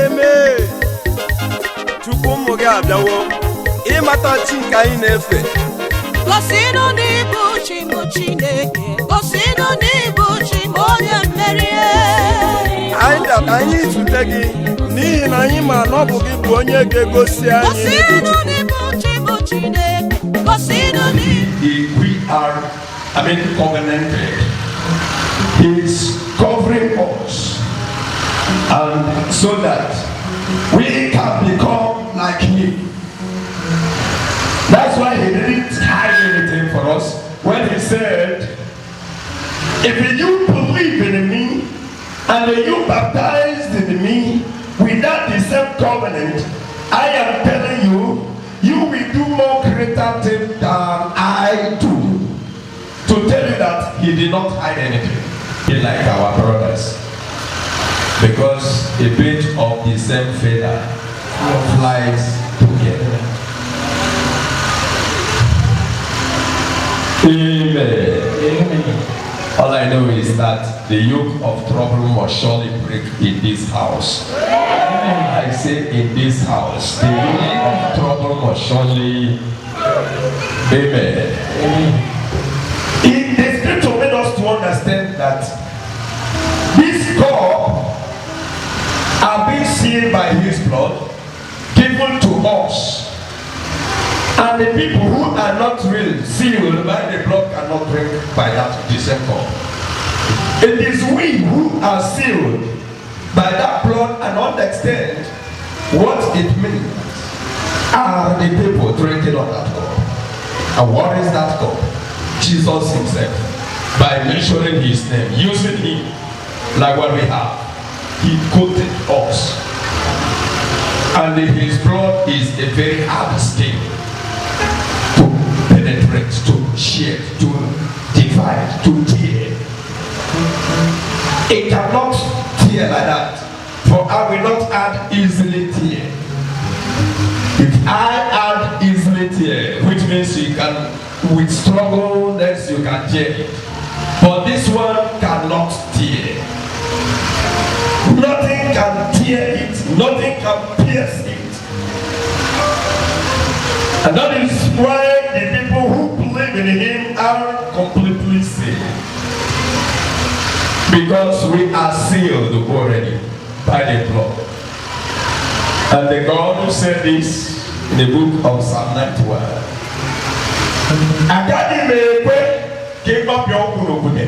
Amen. Chukwumu gị abịawo ịmata chi nke anyị na-efe. Gosinu n'ibu chi m Chineke, gosinu n'ibu chi m onye mmeri. Anyị bịara anyị izute gị n'ihi na anyị ma na ọ bụ gị bụ onye ga-egosi anyị. Gosinu n'ibu chi m Chineke, gosinu n'ibu. We are, covenanted. He is covering us, and so that we can become like Him. That's why He didn't hide anything for us when He said, if you believe in me and you baptized in me without the same covenant, I am telling you, you will do more greater things than I do. To tell you that He did not hide anything. He like our brothers, because a bit of the same feather flies together. Amen. Amen. All I know is that the yoke of trouble must surely break in this house. I say in this house, the yoke of trouble must surely. Amen. The scripture made us to understand that this cup are being sealed by His blood, given to us. And the people who are not really sealed by the blood cannot drink by that the same cup. It is we who are sealed by that blood and understand what it means are the people drinking on that cup. And what is that cup? Jesus Himself. By mentioning His name, using Him like what we have, He coated us. And His blood is a very hard skin to penetrate, to share, to divide, to tear. It cannot tear like that, for I will not add easily tear. If I add easily tear, which means you can, with struggleness you can tear it, but this one cannot tear. Nothing can tear it, nothing can pierce it. And that is why the people who believe in Him are completely saved. Because we are sealed already by the blood. And the God who said this in the book of Psalm 91. Akadimekwe came up your kunokuне.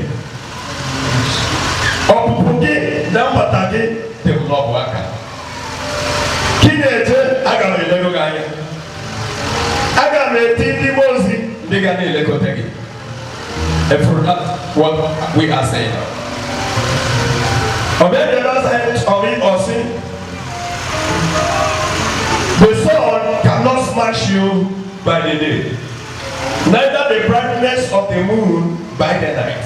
Opupuki nambataki te mlobo aka. Kineje agame lego ganya. Agame tindi mozi digane lego tegi. And for that, what we are saying. Obey the last hand of it or sin. The sun cannot smash you by the day, neither the brightness of the moon by the night.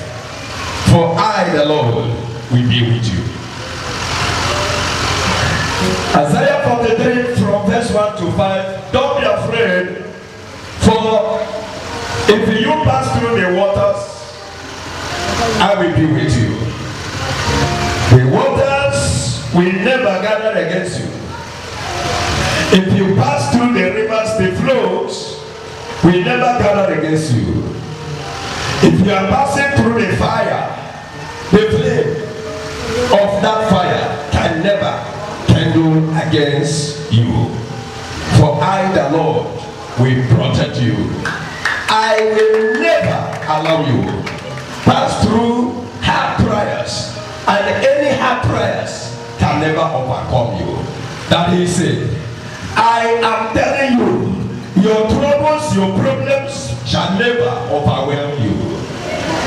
For I, the Lord, will be with you. Isaiah 43 from verse 1 to 5. Don't be afraid, for if you pass through the waters, I will be with you. The waters will never gather against you. If you pass through the rivers, the flows will never gather against you. If you are passing through the fire, the flame of that fire can never kindle against you. For I, the Lord, will protect you. I will never allow you pass through hard trials, and any hard trials can never overcome you. That He said, I am telling you, your troubles, your problems shall never overwhelm you.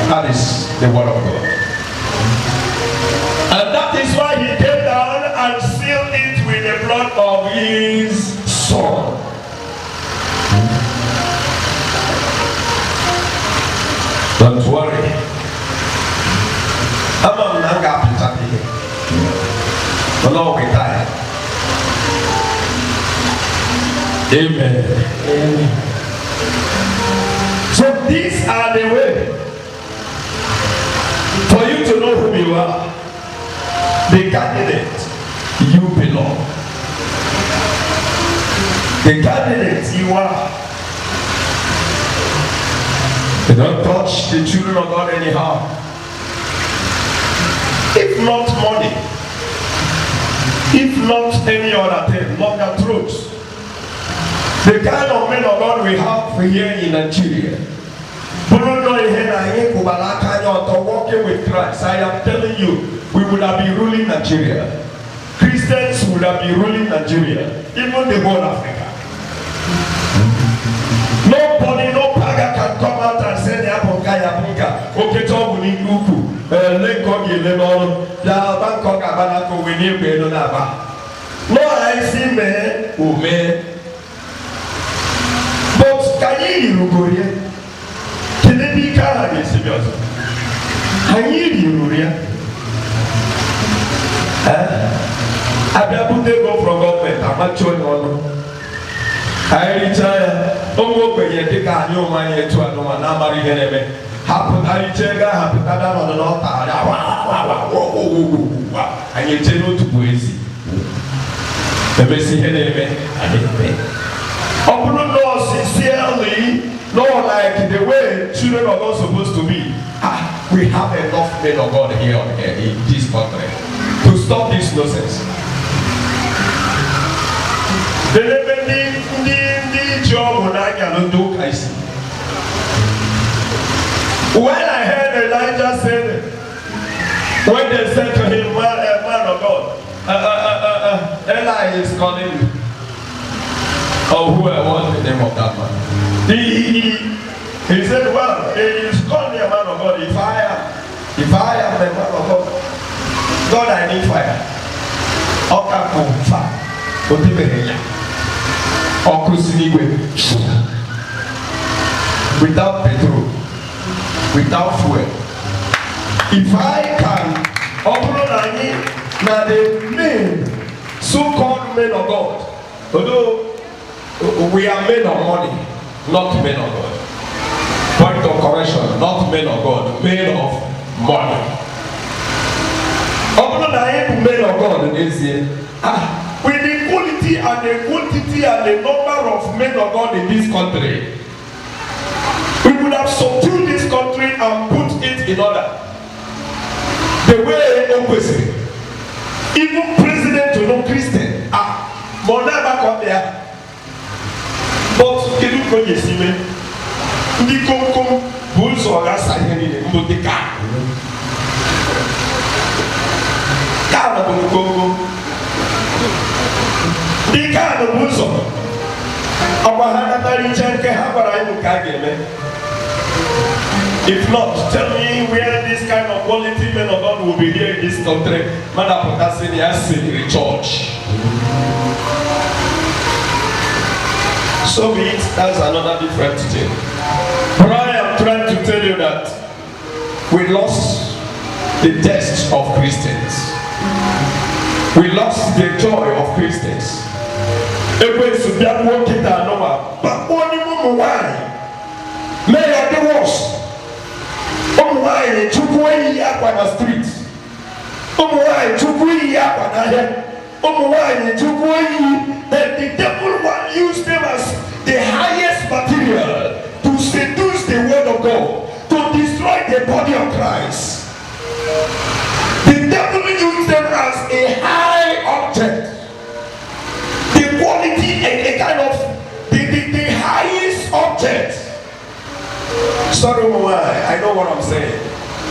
That is the word of God. And that is why He came down and sealed it with the blood of His Son. Don't worry. I'm not going to be the Lord will die. Amen. Amen. So these are the way for you to know who you are. The candidate you belong. The candidates you are. They don't touch the children of God anyhow. If not money, if not any other thing, not the truth. The kind of men of God we have here in Nigeria. Walking with Christ, I am telling you, we would have been ruling Nigeria. Christians would have been ruling Nigeria, even the whole Africa. Nobody, no paga can come out and say, okay, talk with you. Bangkok, we need to no, I see men who men. But can you go here? Can they be kind of serious? Can you here? I put them go from government. I'm not showing on. I retire. Don't go where you take a new money to another number again. Happen, I check happen that on the north. And you tell to poesy. The best enemy, open doors sincerely, not like the way children are not supposed to be. We have enough men of God here in this country to stop this nonsense. The job when I can do, I see. When I heard Elijah said, when they said to him, man of God, Eli is calling you. Oh, who I want the name of that man? He said, well, he is calling me a man of God. If I am a man of God, God, I need fire. Without petrol, without fuel. If I can open now the men, so-called men of God, although we are men of money, not men of God. Point of correction, not men of God, men of money. Open men of God, they say, with the quality and the quantity and the number of men of God in this country, we would have subdued this country and put it in order. The way opposite. Even president to no Christian. But never come there. But can you go to see me? You come, bulls or gas, I need to the car. Car of the Congo. The car of bulls. If not, tell me where this kind of quality men of God will be here in this country. Mother Potassini has in the church. So be it, that's another different thing. But I am trying to tell you that we lost the taste of Christians. We lost the joy of Christians. Everybody should be working that number. But only why? May I do worse? Why Chukui Aquana Street? Why Chukui Aquana? Why Chukui? That the devil will use them as the highest material to seduce the word of God, to destroy the body of Christ. The devil used them as a high object, the quality and a kind of the highest object. Sorry, I know what I'm saying.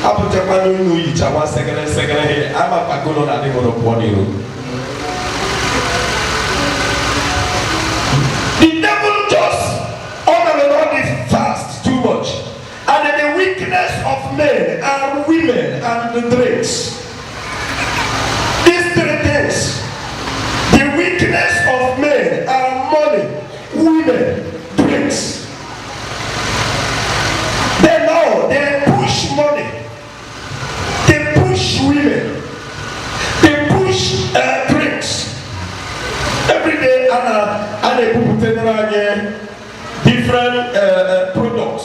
I'm Japan, you each one second here. I'm a Pagono that they want to put you. The devil just on and on is fast too much. And then the weakness of men and women and the drinks. These three things. The weakness of men and money, women, drinks. They push money, they push women, they push drinks. Every day, and they put different products.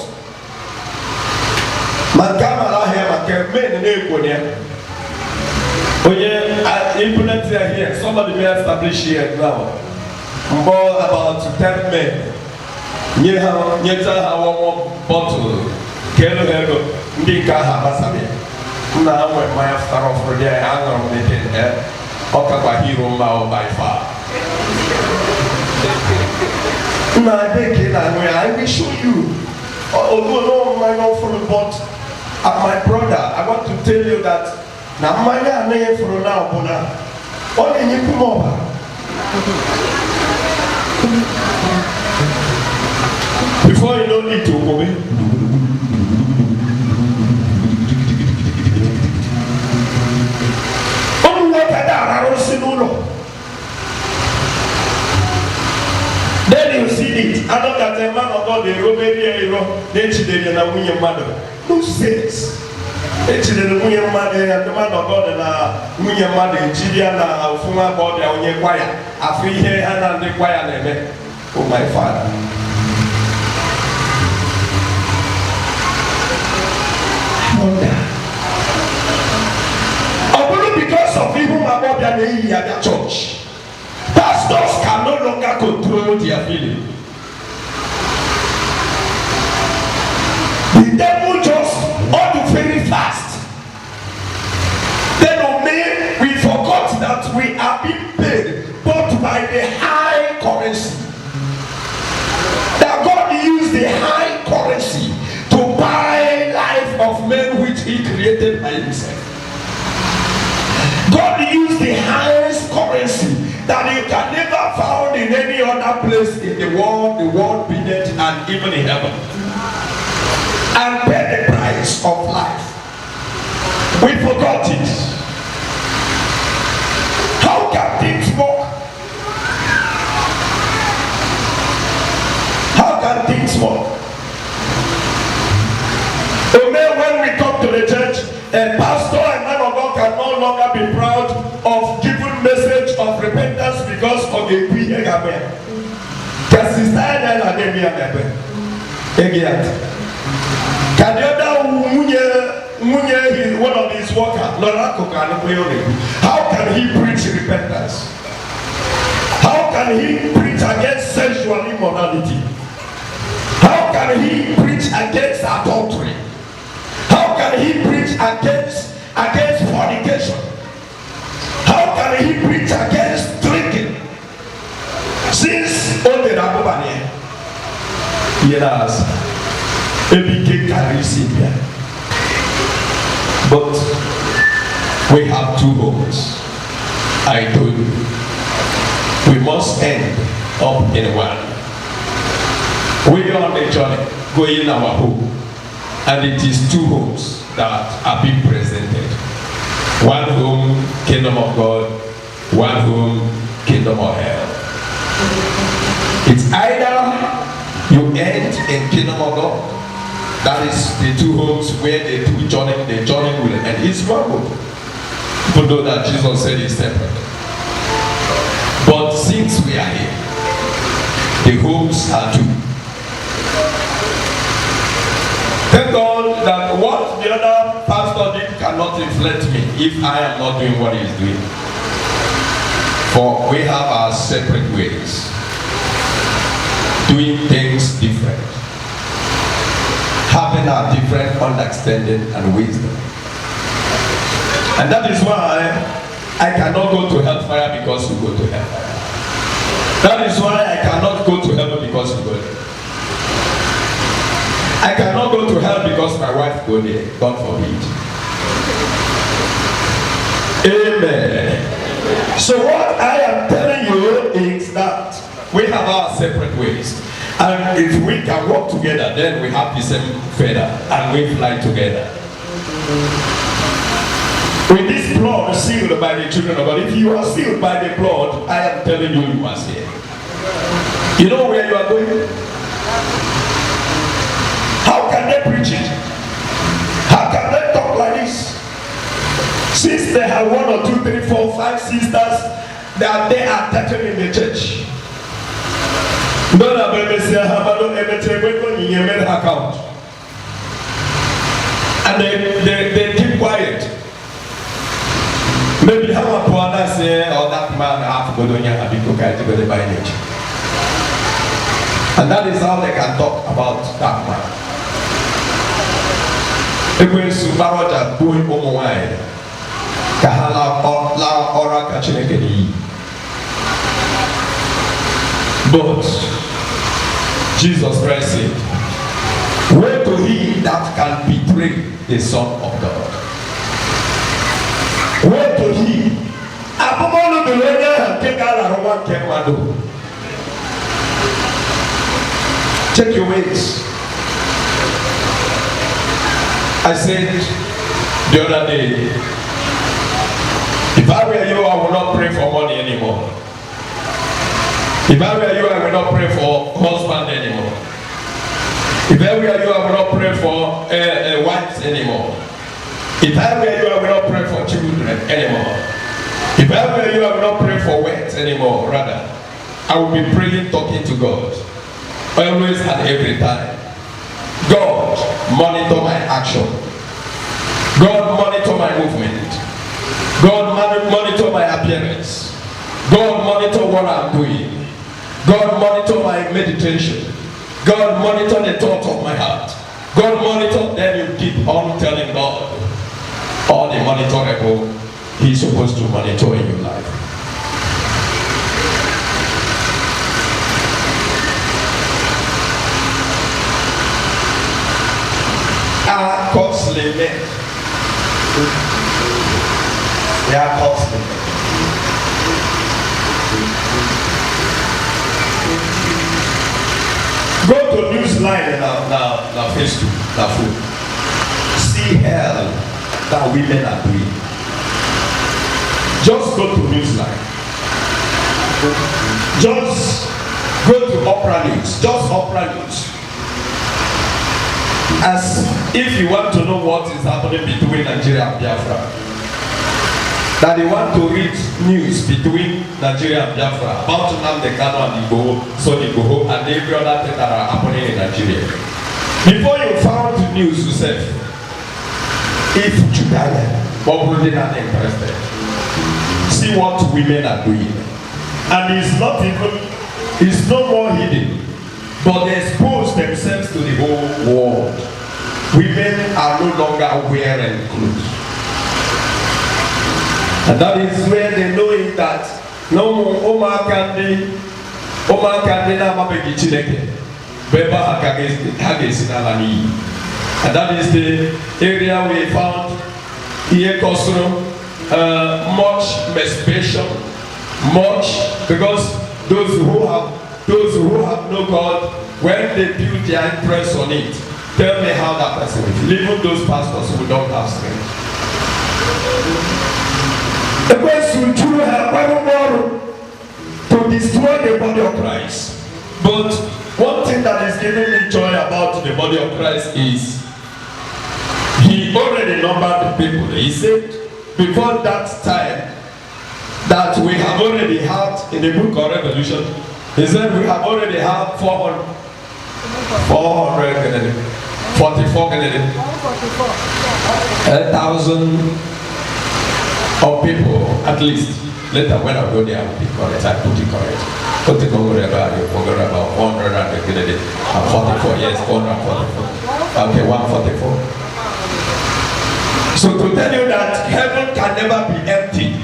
Oh yeah, implement here. Somebody may establish here now. More about 10 men. Nyeta hawa bottle. Kelo hego. Ndika habasami. Na amwe my after of the day hang on the day. Okakwa hero mao by far. Na deke na I will show you. Although no my not from but my brother, I want to tell you that na mmanya anaghị furu na ọbụna ọ na-enyekwu m ọba before you know it okwome ụmụ nwoke na-ararụsị n'ụlọ then you see it anọkata man of God eroberi ya iro na-echidere na nwunye mmadụ no sense echidere nwunye mmadụ ya ndị mmadụ ọgọdụ na nwunye mmadụ ejiri ya na ofu nwa agbọghọbịa onye kwaya afọ ihe ha na ndị kwaya na-eme. Oh my father, ọ bụrụ because of ihu nwa agbọghọbịa na-eyi ya bịa church, pastors can no longer control their feeling. The devil just ought to very fast. Then we forgot that we are being paid but by the high currency. That God used the high currency to buy life of men which He created by Himself. God used the highest currency that you can never found in any other place in the world beneath and even in heaven. And pay the price of life. We forgot it. How can things work? How can things work? Amen. When we come to the church, a pastor and man of God can no longer be proud of giving message of repentance because of a prayer. Can the other one of his workers, how can he preach repentance? How can he preach against sexual immorality? How can he preach against adultery? How can he preach against fornication? How can he preach against drinking? Since all the Rabobani, yes. But we have two homes. I told you, we must end up in one. We are on the journey, going in our home, and it is two homes that are being presented. One home, kingdom of God. One home, kingdom of hell. It's either you end in kingdom of God. That is the two homes where the journey will end. It's one home. People know that Jesus said it's separate. But since we are here, the homes are two. Thank God that what the other pastor did cannot influence me if I am not doing what he is doing. For we have our separate ways, doing things different, having our different understanding and wisdom. And that is why I cannot go to hellfire because you go to hellfire. That is why I cannot go to heaven because you go there. I cannot go to hell because my wife go there. God forbid. Amen. So what I am telling you is that we have our separate ways. And if we can work together, then we have the same feather and we fly together. With this blood sealed by the children of God, if you are sealed by the blood, I am telling you, you are sealed. You know where you are going? How can they preach it? How can they talk like this? Since they have 1 or 2, 3, 4, 5 sisters that they are touching in the church. And they keep quiet. Maybe how a poor say, or that man half Godonia have been cooked to the by nature. And that is how they can talk about that man. Even Subaroja doing Omowai, Kahala La Ora Kachinekeni. But Jesus Christ said, woe to he that can betray the Son of God. Woe to he. Abomolo de Lenya Kekala Roman Kemado. Check your weights. I said the other day, if I were you, I would not pray for money anymore. If I were you, I would not pray for husband anymore. If I were you, I would not pray for wives anymore. If I were you, I would not pray for children anymore. If I were you, I would not pray for words anymore. Rather, I would be praying, talking to God. Always and every time. God, monitor my action. God, monitor my movement. God, monitor my appearance. God, monitor what I'm doing. God, monitor my meditation. God, monitor the thought of my heart. God, monitor. Then you keep on telling God all the monitorable He's supposed to monitor in your life. Are costly men. They are costly. Go to Newsline now Facebook, now food. See hell that women are doing. Just go to Newsline. Just go to Opera News. Just Opera News. As if you want to know what is happening between Nigeria and Biafra, that they want to read news between Nigeria and Biafra about Nnamdi Kanu and Igboho, Sonny Igboho, and every other thing that are happening in Nigeria. Before you found news yourself, if Judah, but really not interested, see what women are doing, and it's no more hidden. But they expose themselves to the whole world. Women are no longer wearing clothes. And that is where they know it that no more Omar Kandi na mabegi chineke. Beba hagesi na lani. And that is the area we found here Kosoro, much masturbation, much, because those who have no God, when they build their interest on it, tell me how that person is. Even those pastors who don't have strength. The person truly have more to destroy the body of Christ. But one thing that is giving me joy about the body of Christ is He already numbered the people. He said before that time that we have already had in the book of Revelation. He said we have already had 1,000 of people at least. Later when I go there I will be correct. I put it correct. Put it over about you forget about 444 yes 444. Okay 144. So to tell you that heaven can never be empty.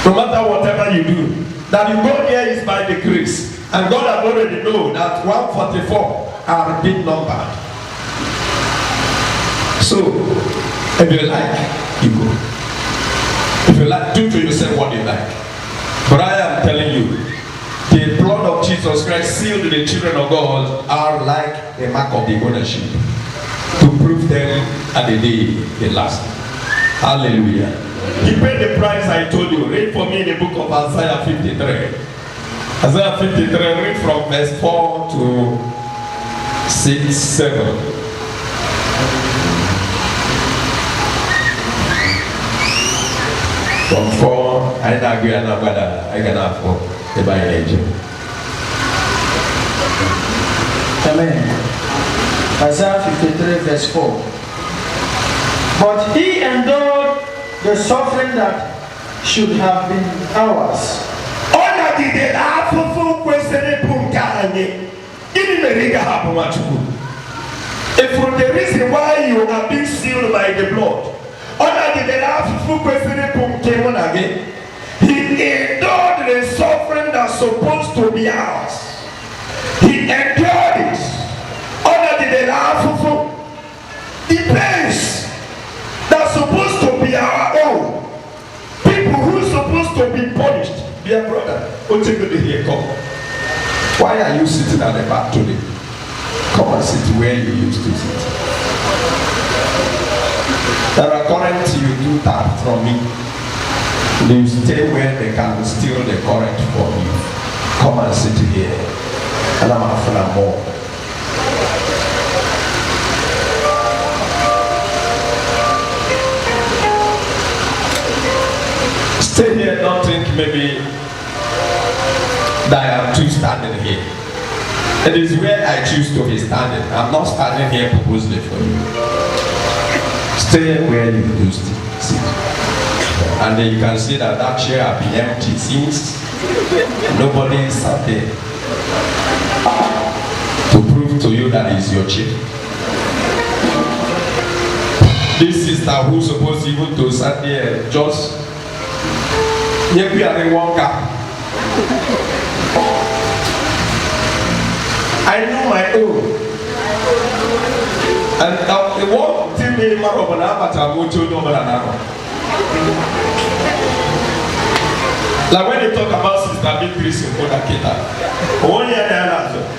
No matter whatever you do. That you go there is by the grace. And God has already known that 144 are big numbered. So, if you like, you go. If you like, do to yourself what you like. But I am telling you, the blood of Jesus Christ sealed the children of God are like the mark of the ownership to prove them at the day they last. Hallelujah. He paid the price I told you. Read for me in the book of Isaiah 53. Isaiah 53, read from verse 4 to 6, 7. From 4, I don't agree on whether I can have 4. The Bible angel. Amen. Isaiah 53, verse 4. But he endured the suffering that should have been ours. Ona did the afufu kwesere punkanye. Ini meriga hapo machuku. If for the reason why you are being sealed by the blood, ona did the afufu kwesere punke monage. He endured the suffering that's supposed to be ours. He endured it. Ona did the afufu. The pains that's supposed to be our own. People who are supposed to be punished. Dear brother, what take you here? Come. Why are you sitting at the back today? Come and sit where you used to sit. There are currents you do tap from me. You stay where they can steal the current from you. Come and sit here. And I'm after more. Stay here, don't think maybe that I am too standing here. It is where I choose to be standing. I'm not standing here purposely for you. Stay where you used to sit. And then you can see that that chair has been empty since nobody sat there to prove to you that it's your chair. This sister who's supposed even to sit there just maybe I didn't walk up. I know my own. And the one thing me marobana bata moto no banana. Like when they talk about Sister Beatrice in Kodakita,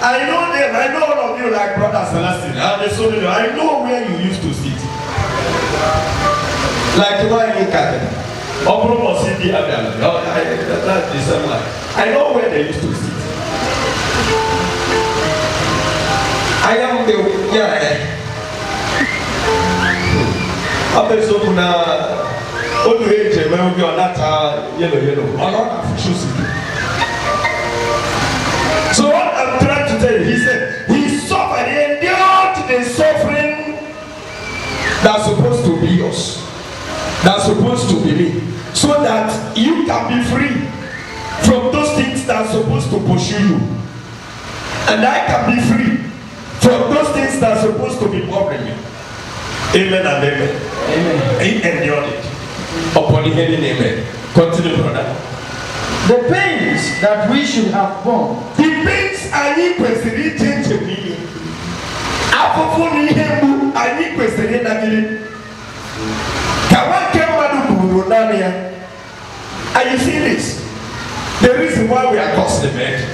I know them, I know all of you like Brother Celestine, and the son, I know where you used to sit. Like why in Canada. I know where they used to sit. I am the I'm so all the age when we are not yellow. So what I'm trying to tell you, he said he suffered, he endured the suffering that's supposed to be yours. That's supposed to be me. So that you can be free from those things that are supposed to pursue you. And I can be free from those things that are supposed to be bothering me. Amen and amen. Amen. He endured it. Upon hearing amen. Continue, brother. The pains that we should have borne. The pains I need to change me. I need to Are you seeing this? The reason why we are consummated.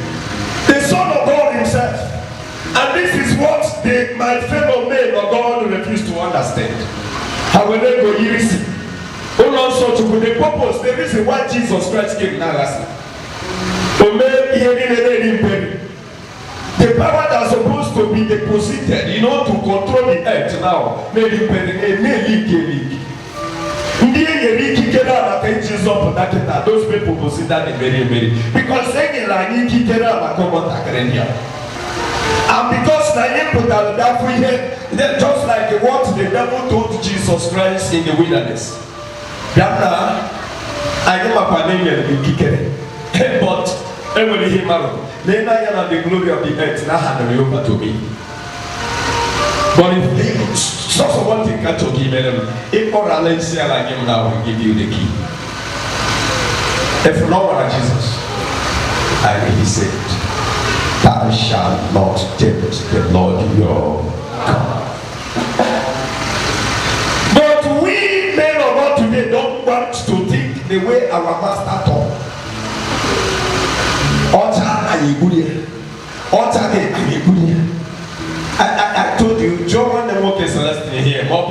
The Son of God himself. And this is what my fellow men of God refuse to understand. How will they go easy? Also to the purpose, the reason why Jesus Christ came now last night. The power that's supposed to be deposited, to control the earth now, those people consider the very because they are and because just like what the devil told Jesus Christ in the wilderness. But everybody hear then I am the glory of the earth now hand over to me. But if so one thing can to give them, if or Alex say like him now will give you the key. If not what Jesus, and he said, thou shalt not tempt the Lord your God. But we men of God today don't want to think the way our master taught. I told you, John and Walker Celestine here, because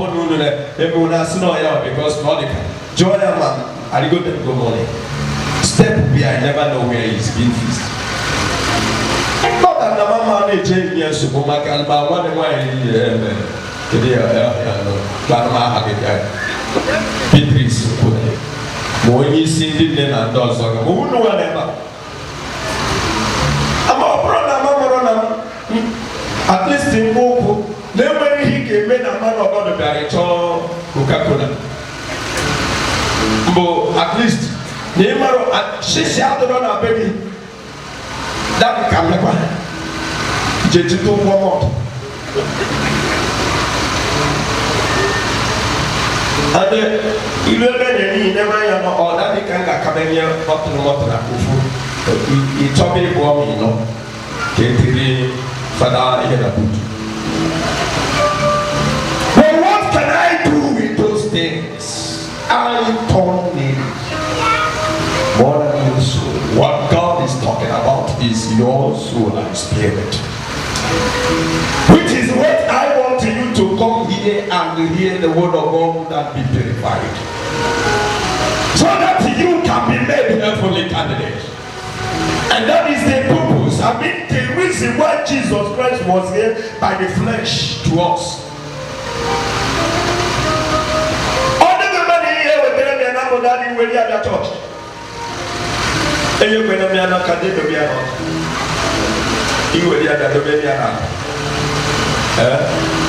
Monica, John and man, I go to go morning. Step B, I never know where he's been feast. Not that the mama may change me as supermarket, but one of my Beatrice, when you see the name and dogs, who know whatever. At least in Moku, then when he came in a man of God, the Coca-Cola. But at least Nimaro shisha do na baby. That can never. Jeju to one. And you never ya no or that can ga kamenya up to motor na kufu. He told me go me no. Ketiri fada here put. But what can I do with those things? I don't need it. More than your soul. What God is talking about is your soul and spirit. Which is what I want you to come here and hear the word of God and be purified. So that you can be made heavenly candidate. And that is the purpose. I mean the reason why Jesus Christ was here by the flesh to us. Only the money here with them and I'm not in the church. And you're going to be an academic. You will hear that the baby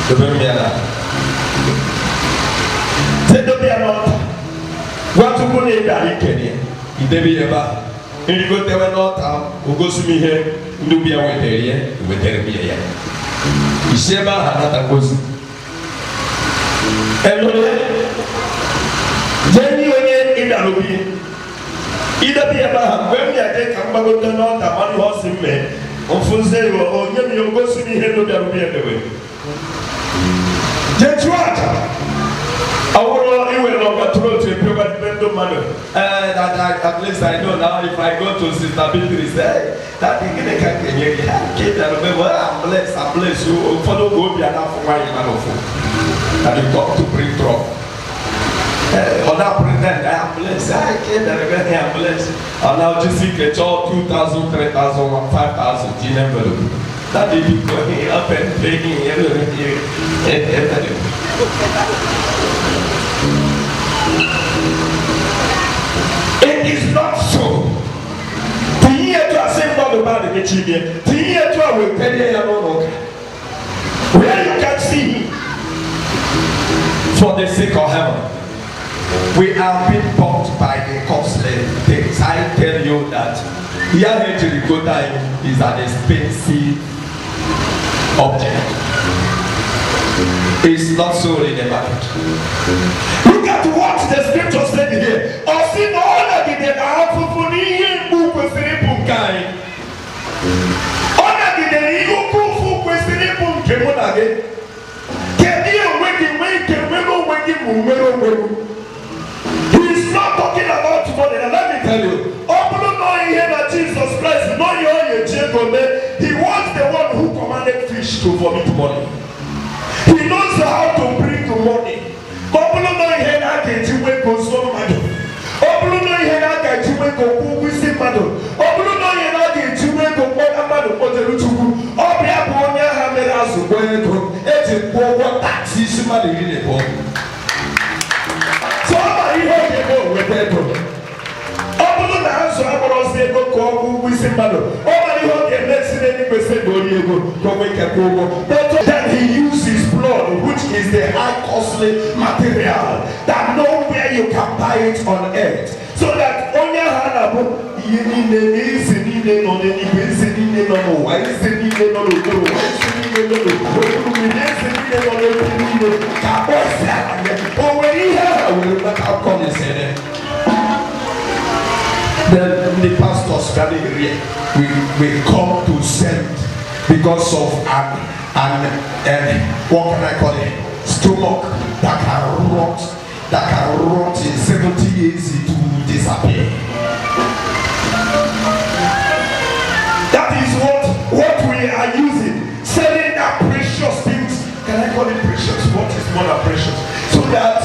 the baby say the baby what to go in that Kenya in the baby and you go there not who goes to me here do be away there with there be here you say about another goes hello Jenny in the lobby either be about when you take a bag of the north and one horse in me. On faisait au lieu de go sur les héros de bien de oui. Je vois. Our you will not control to provide better money. At least I know now if I go to Sister Beatrice say that thing can you get that remember I'm blessed you follow go be enough for why you man of that you got to bring trouble. On a pretend I am blessed. I can't remember I am blessed. And now just see a job 2,000, 3,000, 5,000 in envelope. That they be going up and paying everything. It is not so. The year to assemble the body of children. The year to will tell you where you can see for the sake of heaven. We are being bought by the costly things. I tell you that here to the good time is an expensive object. It's not sold in the market. Look at what the scripture said here. Osin all the day afufuni book kwesiri kai. Ona the day you kufu kwesiri kemonage. Kedi weki He's not talking about money. And let me tell you, open knowing here that Jesus Christ, know your he was the one who commanded fish to vomit money. He knows how to bring money. Open knowing here that you will consume money. Open knowing here that you will go visit money. Open knowing that you will go money for the Lutu. Open up on your hammer as well. It's a poor taxi money in the book. Somebody hold the boat with that book. Open the house so I will say go call with somebody. Somebody hold the next thing you say go make a go. That he used his blood, which is the high costly material that nowhere you can buy it on earth. So that on your hand the pastors gathering here, we come to send because of an what can I call it, stomach that can rot in 70 years to disappear. That is what we are using, selling our precious things. Can I call it precious? What is more than precious? So that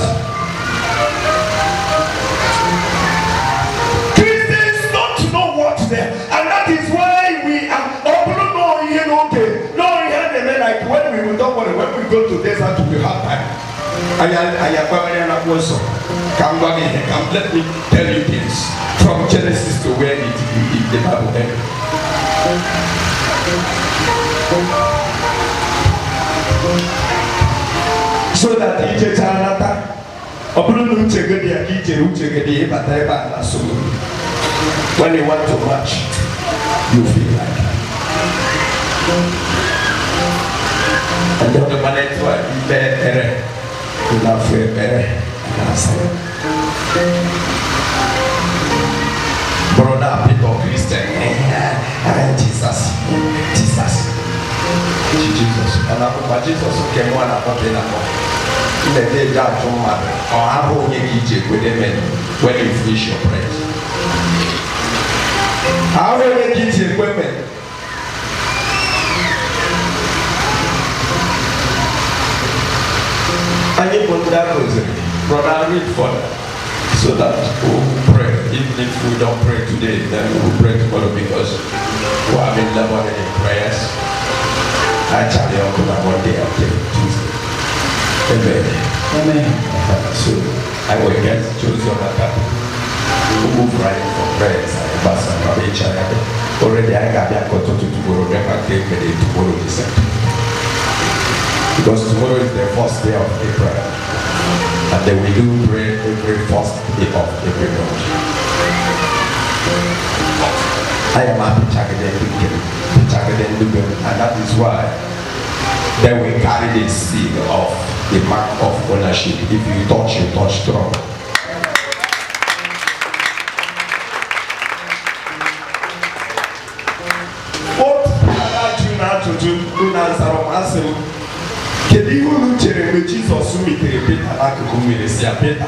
Christians don't know what's there, and that is why we are open knowing here. Okay, knowing here, like when we don't worry, when we go to desert, we have time. Come let me tell you this from Genesis to where the Bible ends. So that each other, When you want to march, you feel like. And then the man to be better, you not feel better, and I say, brother, people, Christian, Jesus. And after Jesus came one about the number. In the day that your mother, or I will make it with them when you finish your prayer. I will make it women. I need one that rosary. Brother, I read for that. So that we'll pray. Even if we don't pray today, then we will pray tomorrow because we have been laboring in prayers. I tell you, one day I'll take Tuesday. Amen. Amen. So I will get chosen on that. We move right from prayers. Already I got that got to tomorrow. Never take me tomorrow December. Because tomorrow is the first day of April. And then we do pray every first day of every month. I am happy and that is why then we carry the seal of the mark of ownership. If you touch strong. What I you now to do answer kedu ihe unu chere mgbe Jizọs mitere Pita n'akụkụ mmiri si ya Pita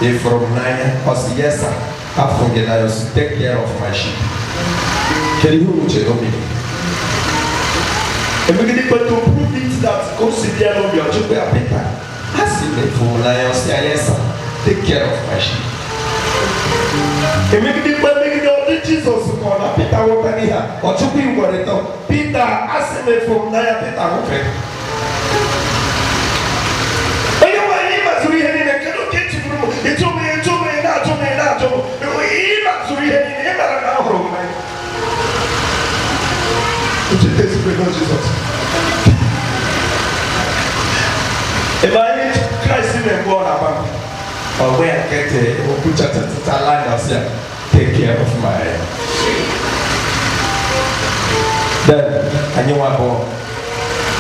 ịfụrụ m n'anya ọ sị yes sir afọ gị na you take care of my sheep. Kedu ihe unu chere o mere? Emegide to prove it that consider no be ọchụkwu ya Pita a sị m ịfụrụ m n'anya ọ sị ya yes sir take care of my sheep. Emegide ọdị Jizọs kọ na Pita nweta n'ihe a ọchụkwu igwerịta Pita a sị m ịfụrụ m n'anya Pita nwụfe. If I need Christ in the world about or where I get a put a line of self, take care of my then and you want to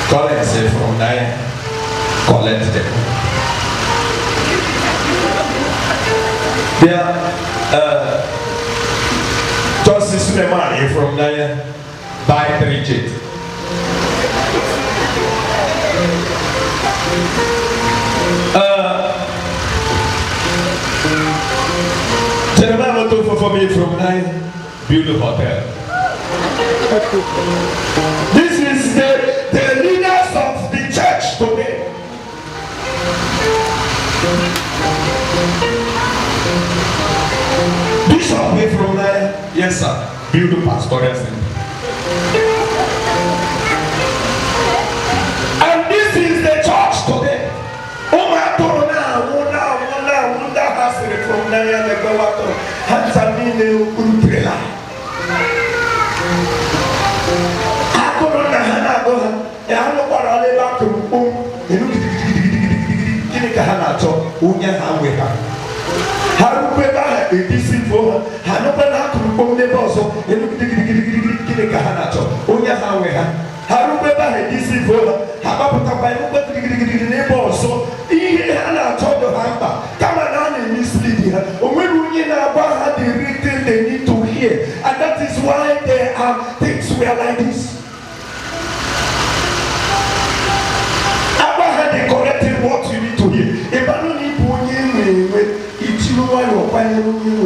collect it from 9, collect them. There just this money from 9 buy 3 jets. Jeremiah Moto for me from 9 build a hotel. This is the leaders of the church today. Bishop me from 9, yes sir, build a pastoral center. And this is the church today. Oh my God, now has it from 9 and the Gawato, Hansamine Utrela. I go on the Hanago, and I know what I live out to Hanato, Unya Haweha. Harupeba, a decent for Hanopana to Bom de Boso, and Hanato, Unya Haweha. Harupeba, a decent for Habapata, so he had told the Hamba, come on and mislead her. When we had the written they need to hear, and that is why there are things were like this. Abba had corrected what you need to hear. If I don't need to it's you while you're finding you.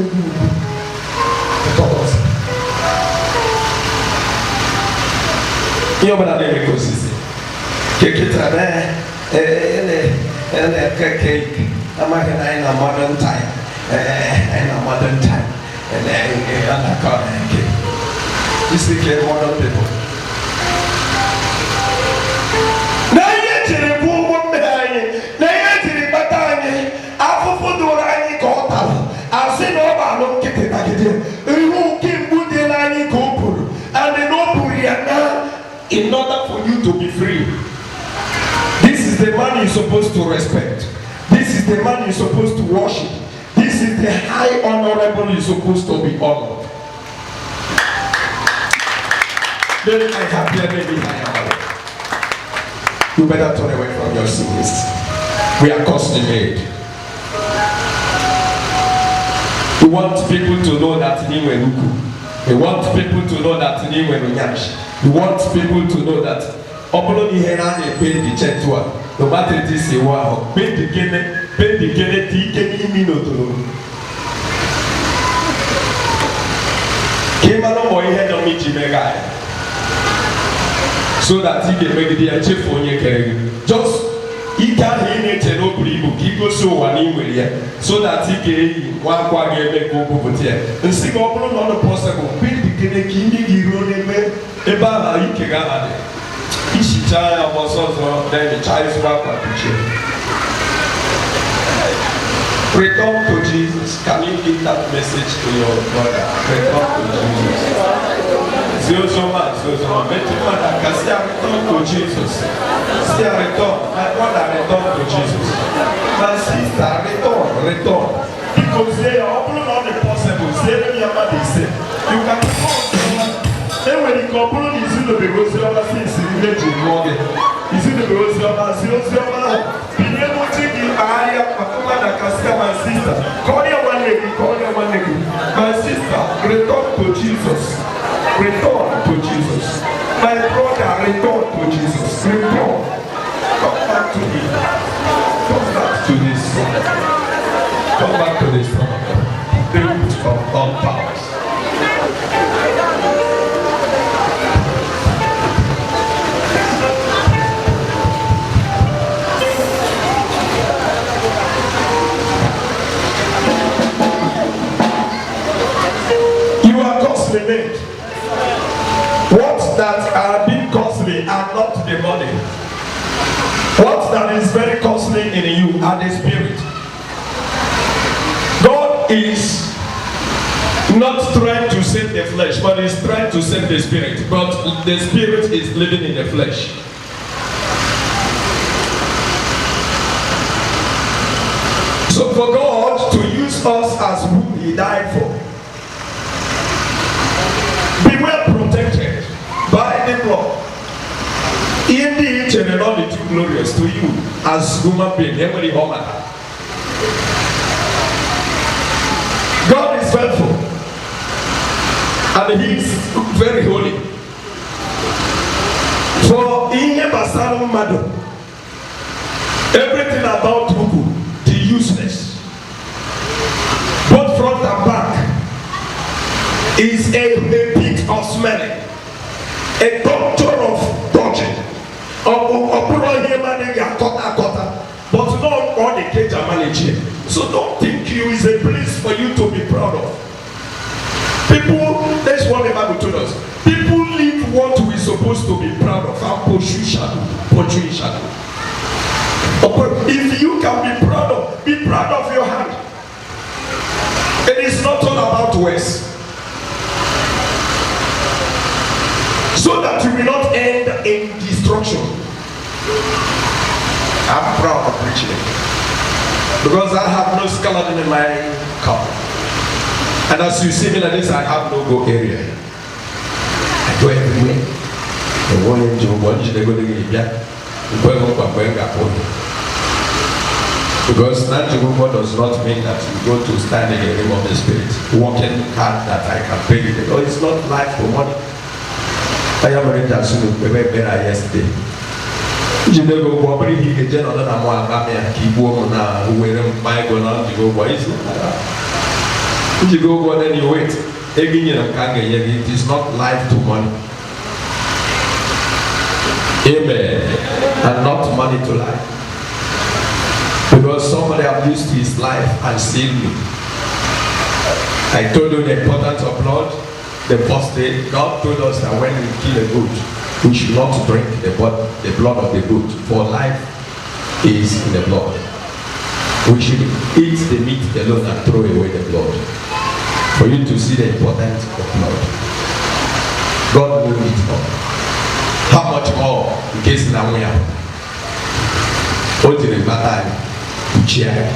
You're not a ecosystem. Cake. I'm in a modern time. You speak modern people. In order for you to be free, this is the man you're supposed to respect. This is the man you're supposed to worship. This is the high honorable you're supposed to be honored. Then I have your name behind. You better turn away from your sins. We are costly made. We want people to know that we want people to know that we want people to know that no matter it is so that he can make the achieve for you. Just he can nature no book, he goes so one so that he can one make go and sing all on the possible. Build the Kennedy, he wrote him about he can gather. Ishi child was also then the child's work at the church. Return to Jesus. Can you give that message to your brother? Return to Jesus. Zozoma, return to Jesus. See a return. My brother, return to Jesus. My sister, return. Because they are all not possible. Say them your mother say. You can then when you couple is in the because you are seeing the morning. Is in the because you are being able to give area of my sister. Call your one lady. My sister, return to Jesus. Return to Jesus. My brother, return to Jesus. Return. Come back to me. Come back to this. Come back to this. The root of all powers. You are costly made. What that are being costly are not the money. What that is very costly in you are the spirit. God is not trying to save the flesh, but is trying to save the spirit. But the spirit is living in the flesh. So for God to use us as who He died for, be well protected by the blood. Indeed, and not be too glorious to you as human being. Everybody honor. God is faithful and He is very holy. For in Basaru Mado, everything about Huku, the useless, both front and back, is a pit of smelling, a doctor of dodging, but not all the cage are managing. So don't think you is a place for you to be proud of. People, that's what the Bible told us. People live what we are supposed to be proud of. Portray shadow. If you can be proud of your hand. It is not all about words. So that you will not end in destruction. I'm proud of preaching it. Because I have no skeleton in my car. And as you see me like this, I have no go area. I go everywhere. Because Nanjigumbo does not mean that you go to stand in the name of the Spirit, walking hard that I can pay you. No, it's not life for money. I am ready to assume better yesterday. You never go over here, get another one, and keep woman now, who will buy go on to go boys. You go go then you wait. It is not life to money. Amen. And not money to life. Because somebody abused his life and saved me. I told you the importance of blood. The first day, God told us that when we kill a goat, we should not drink the blood of the goat, for life is in the blood. We should eat the meat alone and throw away the blood. For you to see the importance of blood. God knew it all. How much more in case now we are? What did the matter? Chair.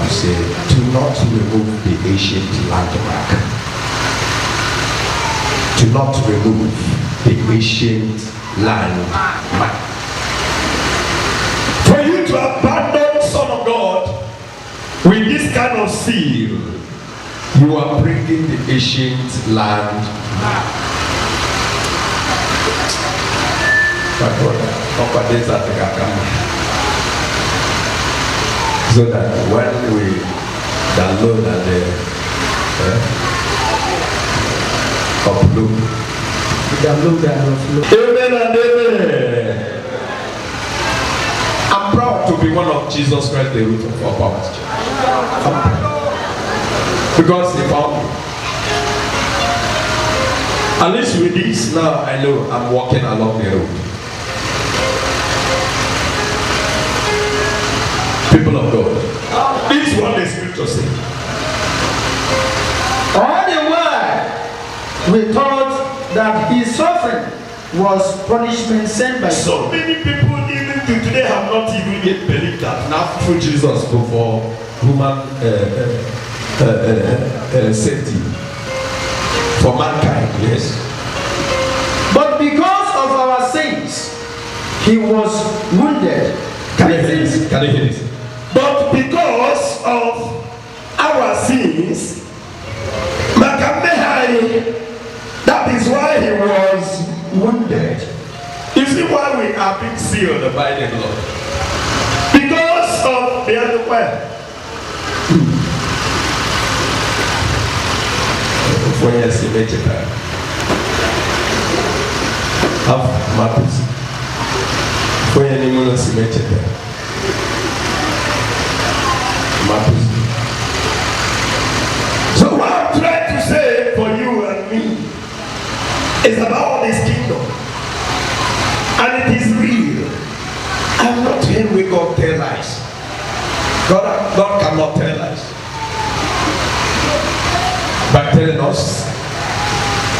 Bible says, do not remove the ancient landmark. Do not remove the ancient landmark. For you to abandon Son of God with this kind of seal, you are bringing the ancient landmark. My brother, so that when we download and upload, amen and amen. I'm proud to be one of Jesus Christ, the root of our powers. Because he found me. At least with this, now I know I'm walking along the road. People of God, this is what the scripture says. All the while, we thought that his suffering was punishment sent by So God. many people even to today have not even yet believed that now through Jesus for human safety for mankind, yes. But because of our sins, he was wounded. Can you hear this? Can you hear this? But because of our sins, that is why he was wounded. You see why we are being sealed by the blood? Because of the other way. For yes, you make it have matters. For any more, you make it matters. So what I'm trying to say for you and me is about this kingdom. And it is real. I'm not here with God tell lies. God cannot tell lies. By telling us.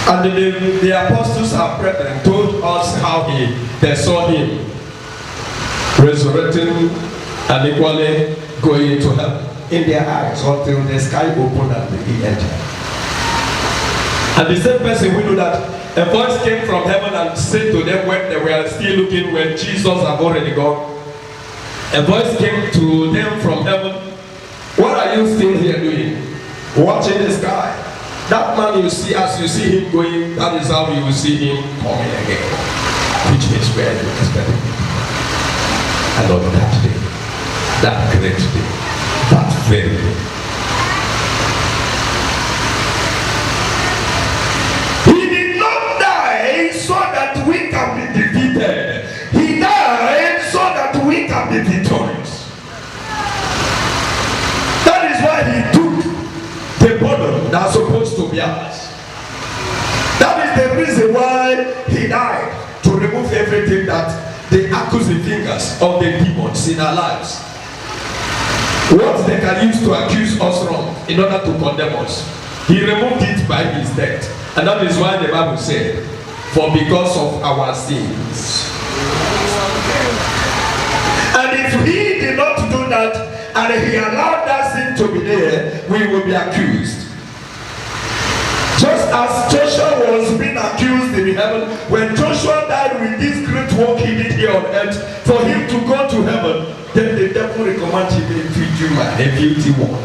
And the apostles are brethren told us how they saw him resurrecting and equally going into heaven in their eyes until the sky opened and he entered. And the same person we know that a voice came from heaven and said to them when they were still looking when Jesus had already gone. A voice came to them from heaven. What are you still here doing? Watching the sky. That man you see, as you see him going, that is how you will see him coming again. Which means where you expect him. And on that day, that great day, that very day, he did not die so that we can be defeated. He died so that we can be victorious. That is why he took the burden that's supposed to be ours. That is the reason why he died, to remove everything that the accusing fingers of the demons in our lives. What they can use to accuse us wrong in order to condemn us. He removed it by his death. And that is why the Bible said, for because of our sins. And if he did not do that, and he allowed that sin to be there, we will be accused. Just as Joshua was being accused in heaven, when Joshua died with this great work he did here on earth, for him to go to heaven, then the devil recommended him a guilty one.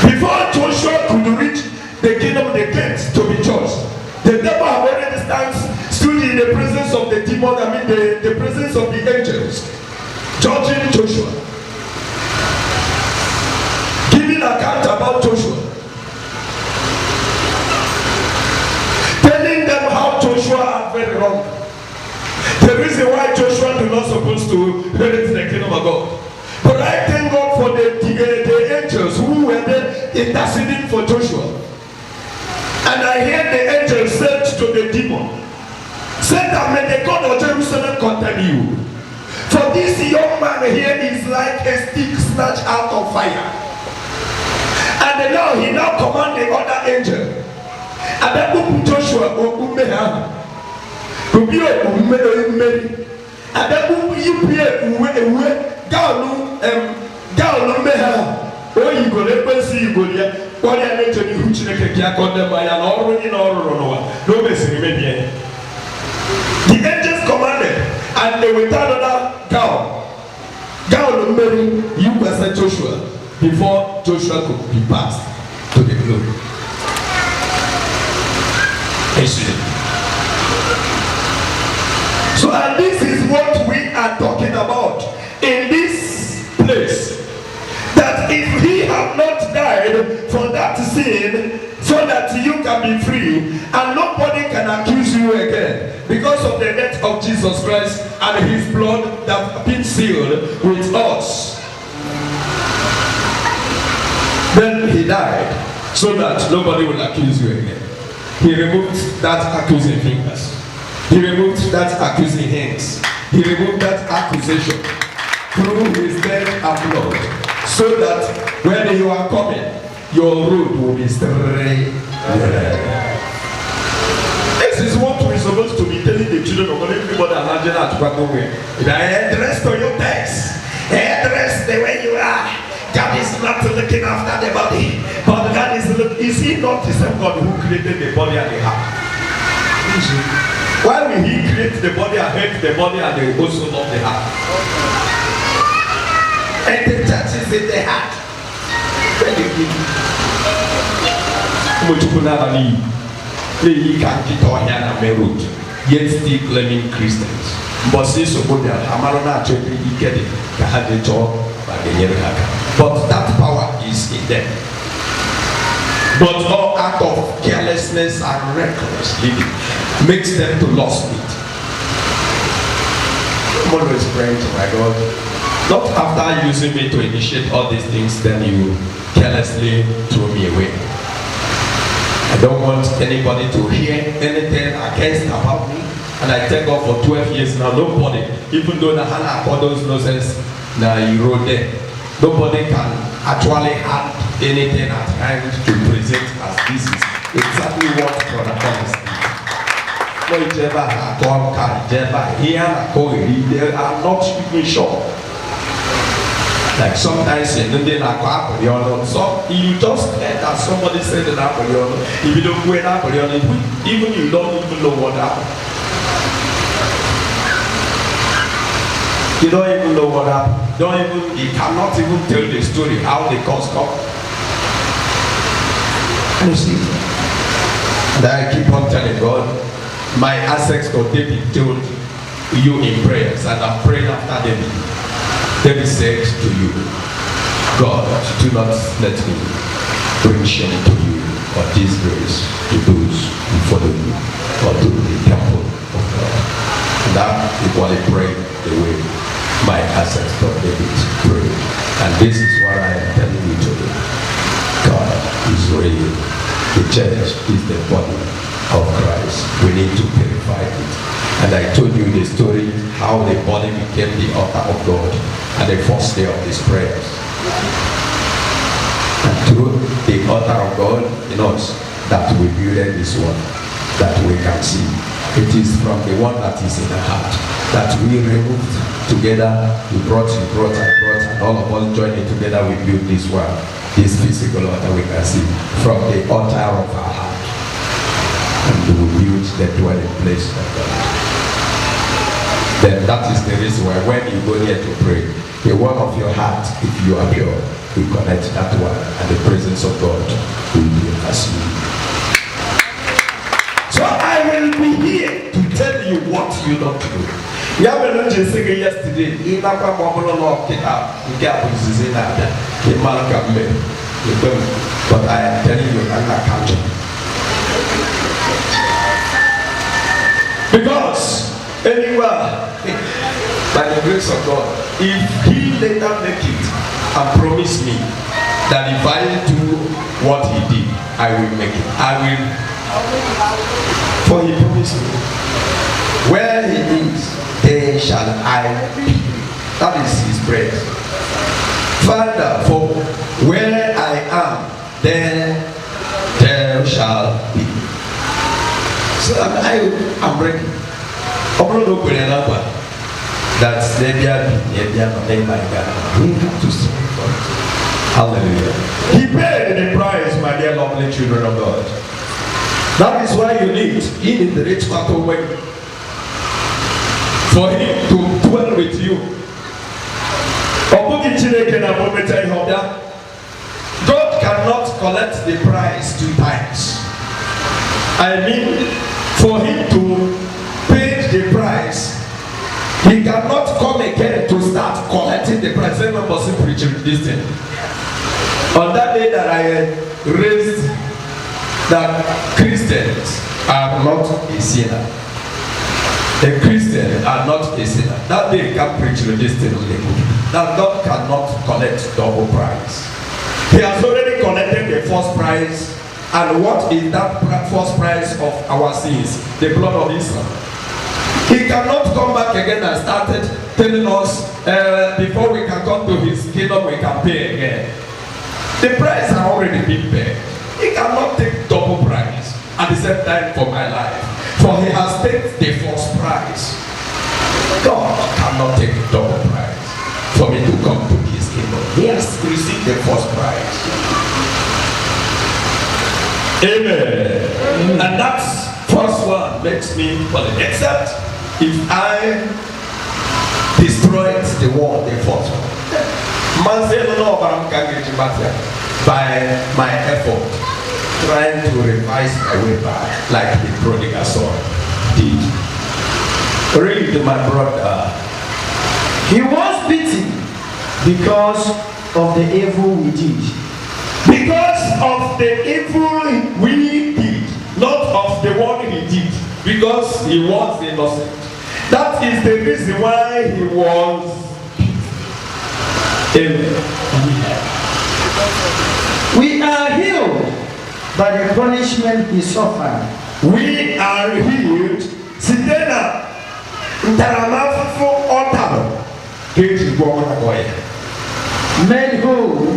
Before Joshua could reach the kingdom, the gates to be judged, the devil had already stood in the presence of the demon, the presence of the angels, judging Joshua, giving account about Joshua, telling them how Joshua had very wrong. The reason why Joshua is not supposed to inherit the kingdom of God. But I thank God for the angels who were there interceding for Joshua. And I hear the angel said to the demon, said that may the God of Jerusalem condemn you. For this young man here is like a stick snatched out of fire. And now he now commands the other angel. And then Joshua and then you pray gaụlụ mmehie oyi igolo ekwesị igolo ya kpọrọ ya na-eche n'ihu Chineke ka ya kọndema ya na ọrụ niile ọ rụrụ n'ụwa na o mesịrị mebie ya. The angels commanded and they went another gown Mary yikwasa Joshua before Joshua could be passed to the glory. So and this is what we are talking about in this place, that if he have not died for that sin so that you can be free and nobody can accuse you again because of the death of Jesus Christ and his blood that been sealed with us, then he died so that nobody will accuse you again. He removed that accusing fingers. He removed that accusing hands. He removed that accusation through his death and blood, so that when you are coming, your road will be straight. This is what we're supposed to be telling the children of God. Everybody imagine that to go away. Headdress to your text. Headdress the way you are. God is not looking after the body, but God is looking. Is he not the same God who created the body and the heart? Why will he create the body and hate the body and the also of the heart? And the church is in the heart. Yet still claiming Christians. But since but that power is in them. But all act of carelessness and reckless living makes them to lose it. I'm always praying to my God, not after using me to initiate all these things, then you carelessly throw me away. I don't want anybody to hear anything against about me. And I thank God for 12 years now, nobody, even though the Hannah called those nonsense, now you wrote there, nobody can actually have anything at hand to present as this is exactly what Brother Paul is doing. They are not even sure. Like sometimes in the Napoleon, so you just heard that somebody said the Napoleon, if you don't go in Napoleon, even you don't even know what happened. You don't even know what happened. He cannot even tell the story how the cause come. And you see, and I keep on telling God, my assets for David told you in prayers, and I'm praying after David. David said to you, God, do not let me bring shame to you or disgrace to those who follow you or to the temple of God. And that is what I pray the way my assets for David pray. And this is what I am telling you today. God is real. The church is the body of Christ. We need to purify it. And I told you the story how the body became the altar of God at the first day of these prayers. And through the altar of God in us that we build this one that we can see. It is from the one that is in the heart that we removed together. We brought, and all of us joining together we build this one. This physical altar we can see from the altar of our heart. And we will build the dwelling place of God. Then that is the reason why when you go here to pray, the one of your heart, if you are pure, we connect that one and the presence of God will be as you. So I will be here to tell you what you not to do. We have been saying yesterday, but I am telling you, I'm not counting. Because anywhere, by the grace of God, if he later make it and promise me that if I do what he did, I will make it. I will. For he promised me, where he is, there shall I be. That is his prayer. Father, for where I am, there shall be. So I'm ready. That's we have to Hallelujah. He paid the price, my dear lovely children of God. That is why you need in the rich battle way for him to dwell with you. God cannot collect the price 2 times. I mean, for him to pay the price, he cannot come again to start collecting the price. Remember, preaching this thing. On that day that I raised that Christians are not a sinner. The Christians are not a sinner. That day can preach this thing. That God cannot collect double price. He has already collected the first price. And what is that first price of our sins? The blood of Israel. He cannot come back again and started telling us before we can come to his kingdom we can pay again. The price has already been paid. He cannot take double price at the same time for my life. For he has taken the first price. God cannot take double price for me to come to his kingdom. He has received the first price. Amen. And that first one makes me holy. Except if I destroyed the world, the first one. Man say no, but I'm going to matter by my effort, trying to revise my way back, like the prodigal son did. Read my brother. He was beaten because of the evil we did. Because of the evil we did, not of the one he did, because he was innocent. That is the reason why he was beaten. We are healed by the punishment he suffered. We are healed. Sidena, ntaramafufu otaro. Keji gwamana goye. Made whole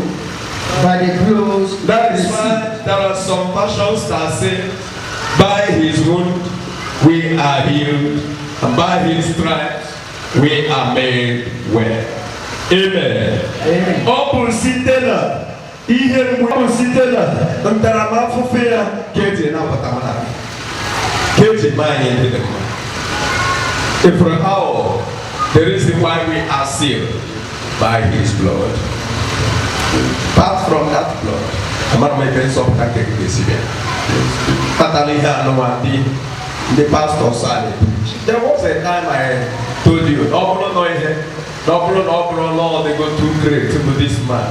by the blows. That is why there are some versions that say, by his wound we are healed, and by his stripes we are made well. Amen. Amen. Open sitela. Ihe mwe sitela. Ntaramafufu ya keji na patamana. Keji manye ndedema. If how the reason why we are sealed by his blood. Apart from that blood, among my friends of Kake Kisibia, Catalina no one the pastor said. There was a time I told you, no, they go too great to this man.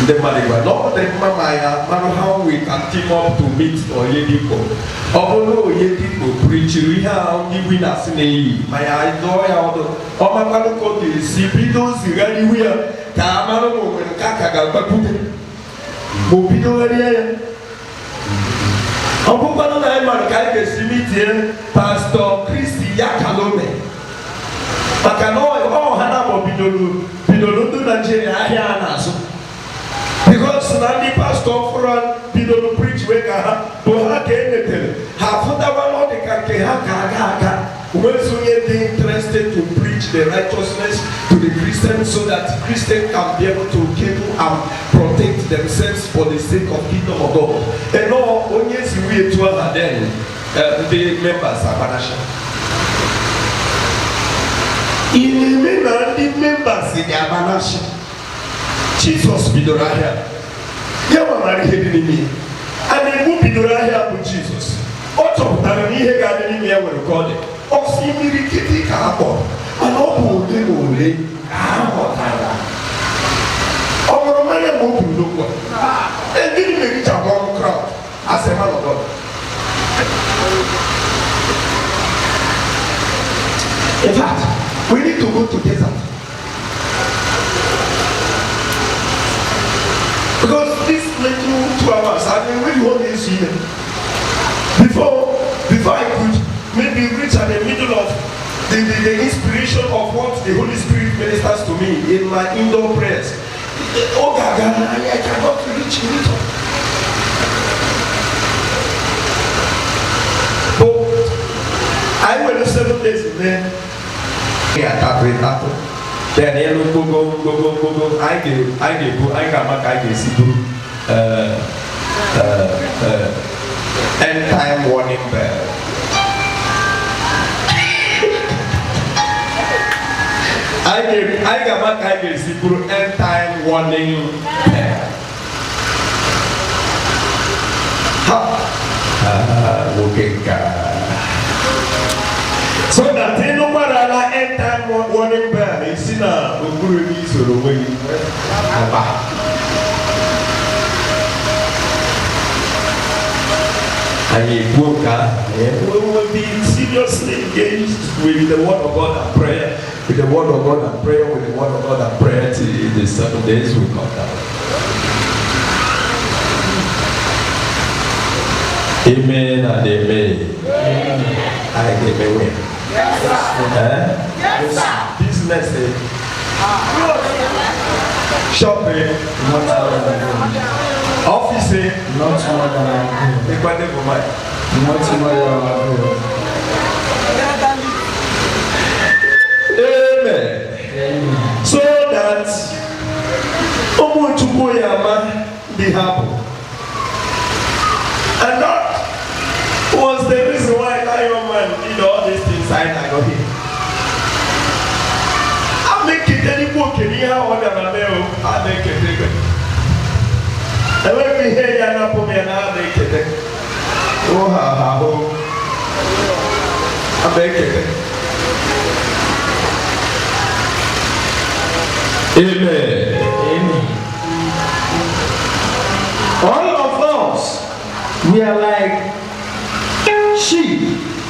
The man, no, the man, how we can team up to meet or Yediko. Although Yediko preach, we have given us in my idol, or my Malako, the Sibidos, the we are. Kamano when Kaka Bakute Mobido area. Ompano na Markai Simitian, Pastor Christy Yakalome. Makano, oh, Hana Mobido, Pidolu, Nigeria, Ayanaso. Because Nandi Pastor for Pido preach Weka, Bohake, Hafutawa, the Kaka. When so yet they interested to preach the righteousness to the Christians so that Christians can be able to keep and protect themselves for the sake of kingdom of God. And now, when you see we to then the members are banishing. In the members in the banishing. Jesus be the right. You are married in me. And they will be the right with Jesus. Also, that we have got any mere recording. Osimiri kapo, anobu de ole, ahotara. Omoromane mo buloko. E didn't make it a long crowd as a man of God. In fact, we need to go to desert. Because this little 2 hours, I mean, we want this evening. Before I could maybe reach at the middle of the inspiration of what the Holy Spirit ministers to me in my indoor prayers. Oh God, I cannot reach it. But I went 7 days in there. then elu gogo anyị ga-ama ka anyị ga-esi buru end time warning bell. I ga-ama ka anyị ga-esi buru end time warning bell. Nwoke nka. So that ịnụ gbarala end time warning bell esi na okpuru ebe isoro onwe gị aba. And you will be seriously engaged with the word of God and prayer, with the word of God and prayer, with the word of God and prayer till the 7 days will come down. Amen and amen. I give a win. Yes, sir. Business day. Shopping. Office day. Not more than I do. Not more than I do. Amen. So that Omochukoyama be happy. And that was the reason why that young man did all these things I got here. I make it any book in here or I make it. And when we hear Yana me and I make it. Oh, I make it. Amen. Amen. All of us, we are like sheep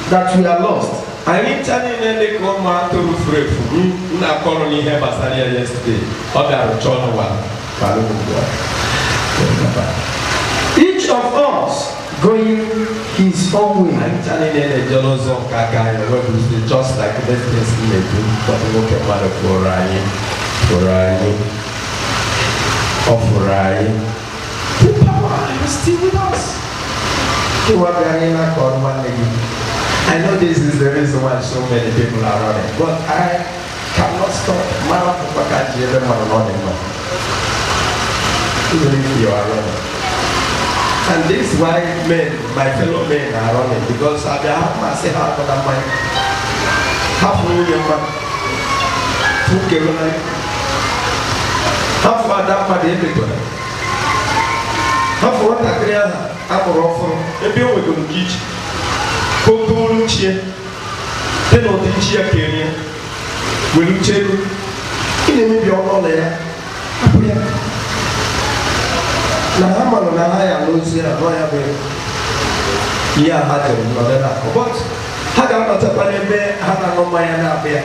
that we are lost. I need telling them come out to free for na colony here basalia yesterday. Other John one. Each of us going his own way. I'm telling them the jealous of Kaka and what is the just like the things in the do, but look at mother for Ryan. Power is still with us. I know this is the reason why so many people are running, but I cannot stop. Even if you are running. And this is why my fellow men are running, because I have my say half of my half of man, half of that man, everybody. Half of what I create, I'm offering. Maybe we're going to teach. Go to Lucia. Then on the Chia Kenya. Will you check? In maybe all there. Na hama na haya lozi na roya be ya hata mnadala but hata mnatapale be hana no maya na be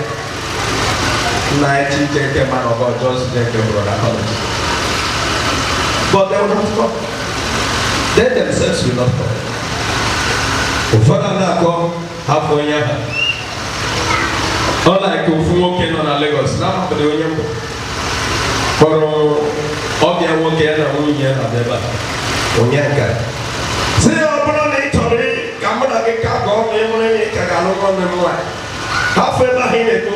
na eti take man of God just take the brother college but they will not come. They themselves will not come. Ufana na come hapo nya ola ko fumo keno na Lagos na mbe onyembo pero obia woke na munye na beba onyanga se obolo ni tori kamana ke ka go me mo ni ka ga lo ko me mo ha fe ba hine ko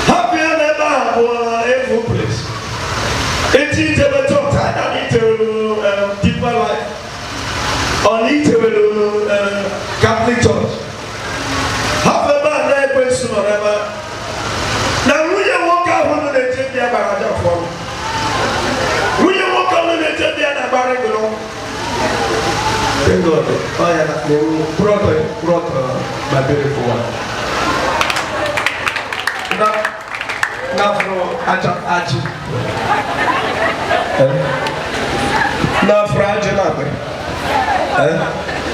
ha be na ba bo every place it is a talk I need to deeper life I need to Catholic church ha fe ba na e pesu no ba na munye woke ahụ na eche ya baraja for munye woke ahụ na eche ya na bare go thank God oh yeah that you brought my beautiful one na fro achi na fraje na be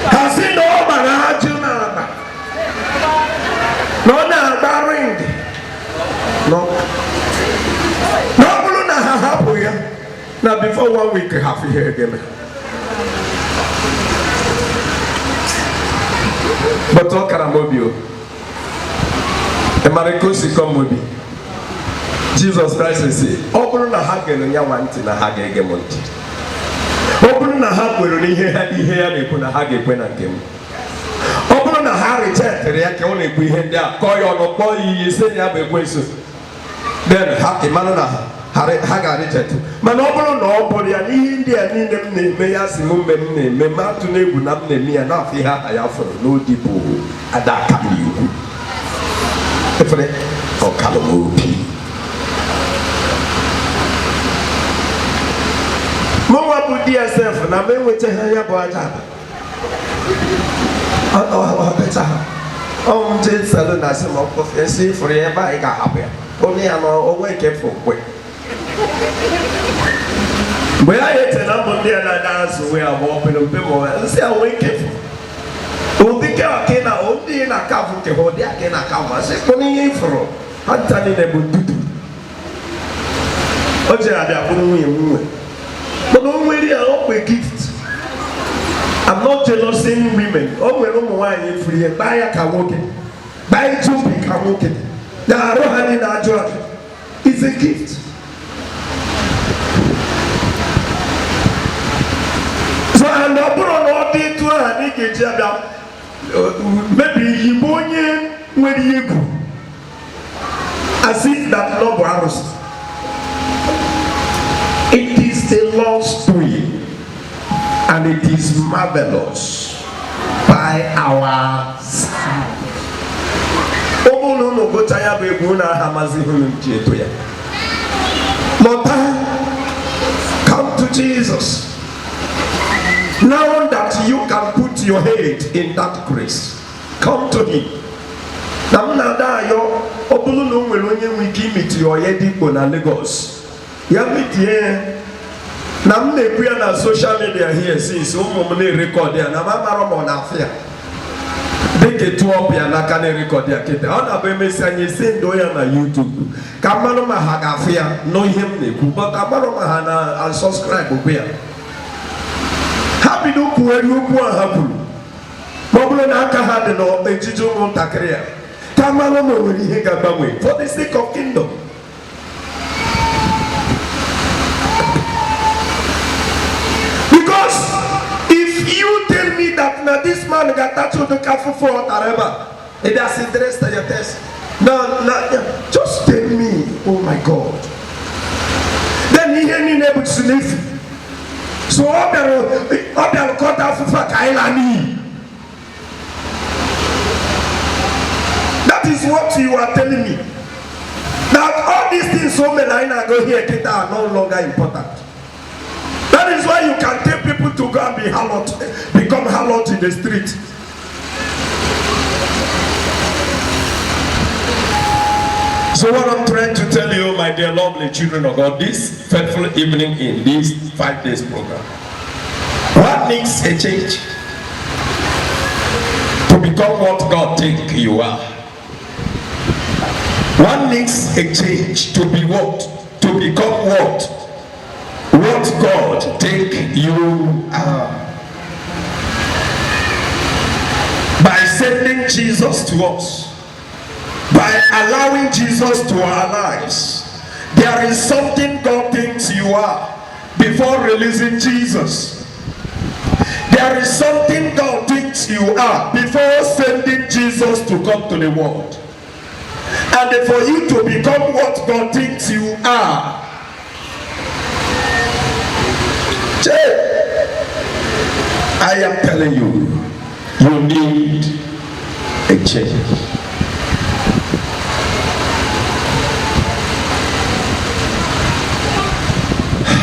hasi no bara achi na ba no na baring no bulu na ha hapo ya na before 1 week half here again but talk karamobio e mareko si komobi Jesus Christ say o bulu na ha gelo nya wanti na ha ga ege monti o bulu na ha kwero ni ihe ya na-ekwu na ha ga-ekwe na nke m ọ bụrụ na ha reject ya ka ọ na-ekwu ihe ndị a kọọ ya ọnụ kpọọ ya iyi ise ya bụ ekwensu then ha ga-arịchetụ mana ọ bụrụ na ọ bụrụ ya n'ihe ndị a niile m na-eme ya si m mgbe m na-eme m atụ n'egwu na m na-eme ya n'afọ ihe aha ya fọrọ n'odi bụ adaka m iwu efere ọkalụ m obi mụnwa bụ DSF na m enwetaghị ya bụ aja ọpeta ha ọmụje salo na asị m esi fụrụ ya ebe anyị ga-ahapụ ya onye ya n'onwe nke fụ kwe mgbe ya ete na mbụ ndị a na-ada azụ wee abụọ pere mpe ma nsị a nwee nke fụ ụdị ke na ndị na-akavụ nke ha ụdị aka na-akavụ asị kpọrọ ihe ifụrụ ha nta niile bụ ntutu o jere abịa bụrụ nwunye m nwe mana o nwere ya okwe gift. I'm not jealousing women. O nwere ụmụ nwaanyị furu ihe gbaa ya ka nwoke gbaa ịtụ mpi ka nwoke na-arụ ha niile ajụ ajụ. It's a gift. So and ọ bụrụ na ọ dị ịtụ aha na ị ga-eji abịa maybe igbo onye nwere egwu as if that love bụ arụsị. It is a long story and it is marvelous by our side. Ụmụnụ unu gụcha ya bụ egwu na aha mazighị unu ji eto ya. Lọta, come to Jesus. Now that you can put your head in that grace, come to him. Na m na-ada ayọ ọ bụrụ na o nwere onye nwe ike imiti ọya dị Igbo na Lagos. Ya mitie na m na-ekwu ya na social media here since ụmụ m na-erekọd ya na m amara ma ọ na-afụ ya dịka tụọ ya n'aka na-erekọd ya kịta ọ na-abụ emesi anyị esi ndo ya na YouTube ka mmanụ ma ha ga-afụ ya nọ ihe m na-ekwu but agbara ma ha na subscribe bụ ya ha bido kwugheri okwu a ha kwuru ma ọ bụrụ na aka ha dị n'ejije ụmụntakịrị ya ka mmanụ ma o nwere ihe ga-agbanwe for the sake of kingdom. Because if you tell me that now this man got tattooed the cafe for whatever, it has interest in your test. No, just tell me, oh my God. Then he ain't able to sleep. So I'll cut off for Kailani. That is what you are telling me. Now all these things so many I go here are no longer important. That is why you can take people to go and become harlot in the street. So what I'm trying to tell you, my dear lovely children of God, this faithful evening in this 5 days program, what needs a change to become what God thinks you are? What needs a change to be what? To become what? What God think you are. By sending Jesus to us, by allowing Jesus to our lives, there is something God thinks you are before releasing Jesus. There is something God thinks you are before sending Jesus to come to the world. And for you to become what God thinks you are, I am telling you, you need a change.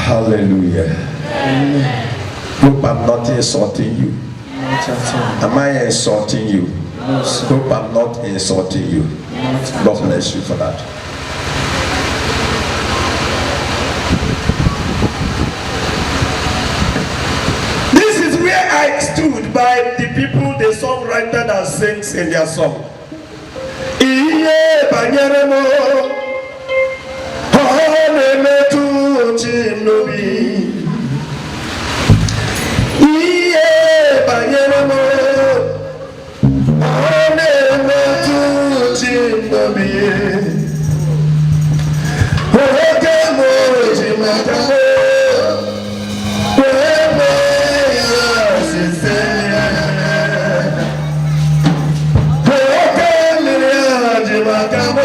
Hallelujah. Amen. Hope I'm not insulting you. Am I insulting you? No, sir. Hope I'm not insulting you. God bless you for that. I stood by the people, the songwriter that sings in their song. Iye banyeremo, hone metu chinobi. Iye banyeremo, hone metu chinobi. Hoke mo jimakamo. Come on.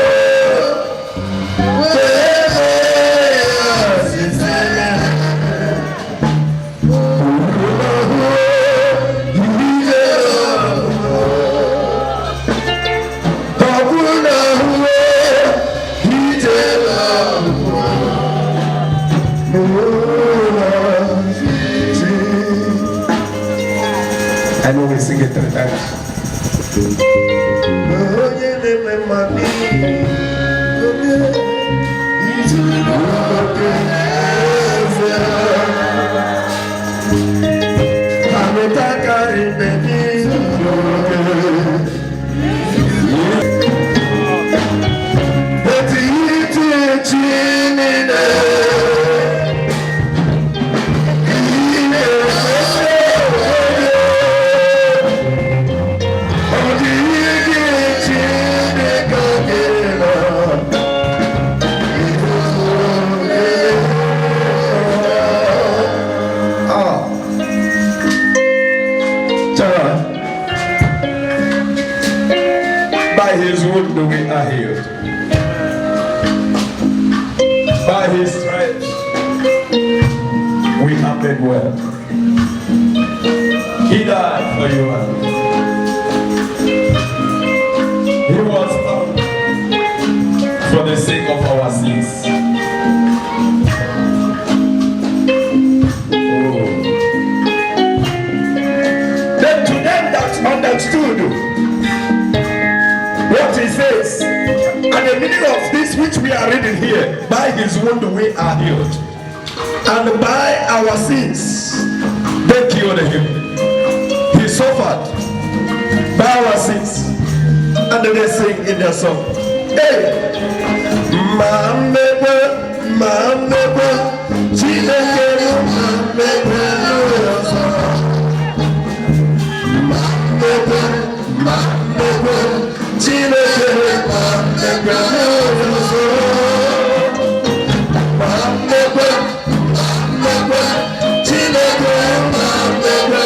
By his stripes, we are made well. He died for you and me. He was bound for the sake of our sins. Oh. Then to them that understood what he says, and the meaning of this which we are reading here, by his wound we are healed, and by our sins they killed him. He suffered by our sins, and they sing in their song, hey, Mamebe, Mamebe, Chineke, Mamebe, Mamebe, Mamebe, Chineke, Mamebe, Mamebe, Mamebe, Chineke, Mamebe,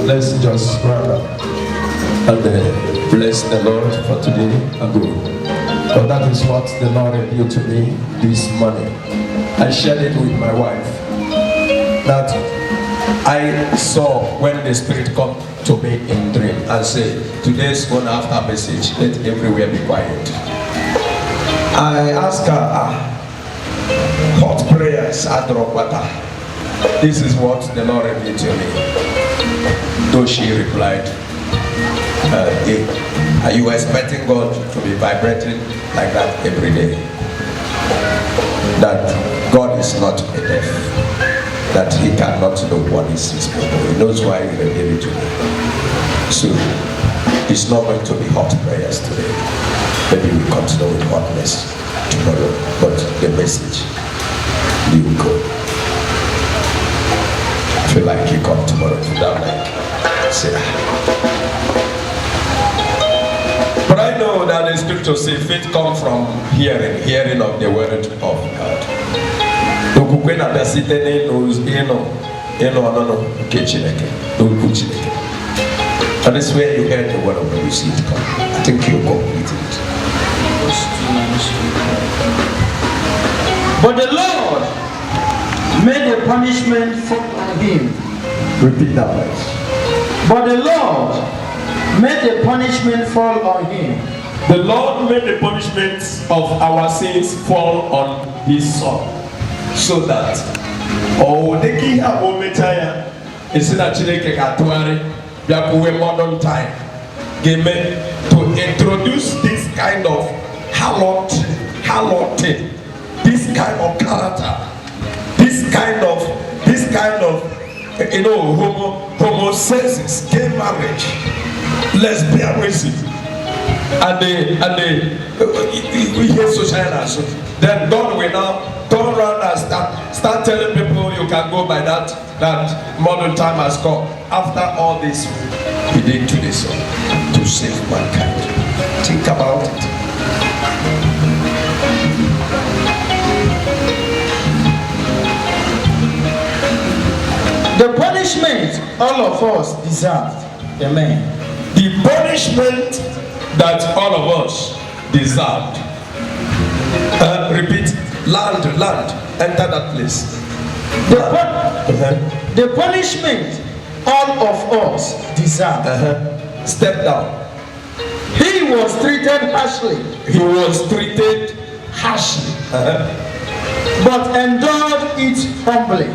Let's just round up and bless the Lord for today and go. But that is what the Lord revealed to me this morning. I shared it with my wife that I saw when the Spirit come to me in dream and say, today's going to have a message, let everywhere be quiet. I asked her, hot prayers, I drop water. This is what the Lord revealed to me. Though she replied, are you expecting God to be vibrating like that every day? That God is not a deaf, that he cannot know what is his people. He knows why he revealed it to me. So it's not going to be hot prayers today. Maybe we continue with hotness tomorrow, but the message, you will go. feel like you come tomorrow. If you don't like, say But I know that the scripture says faith comes from hearing, hearing of the word of God. Okukwe na dasite That is where you heard the word of God, you see it come. I think you completed it. But the Lord made a punishment fall on him. Repeat that verse. But the Lord made the punishment fall on him. The Lord made the punishment of our sins fall on his son. So that modern time to introduce this kind of harlot, this kind of character, this kind of homosexuals, gay marriage, lesbianism, and we hear social. Then God will now turn around and start telling people you can go by that modern time has come. After all this he did to the Son to save mankind. Think about it. The punishment all of us deserve. Amen. The punishment that all of us deserved. Repeat. Land. Enter that place. The punishment all of us deserve. Step down. He was treated harshly. But endured it humbly.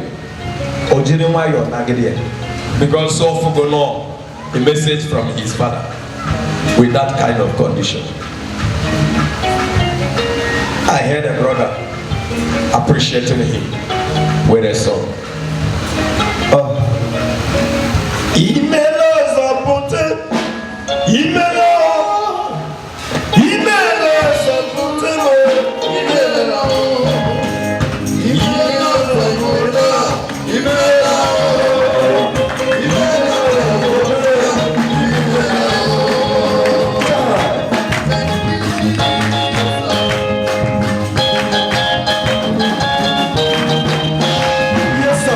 Because so forgot a message from his father with that kind of condition. I heard a brother appreciating him with a song. Yes, sir.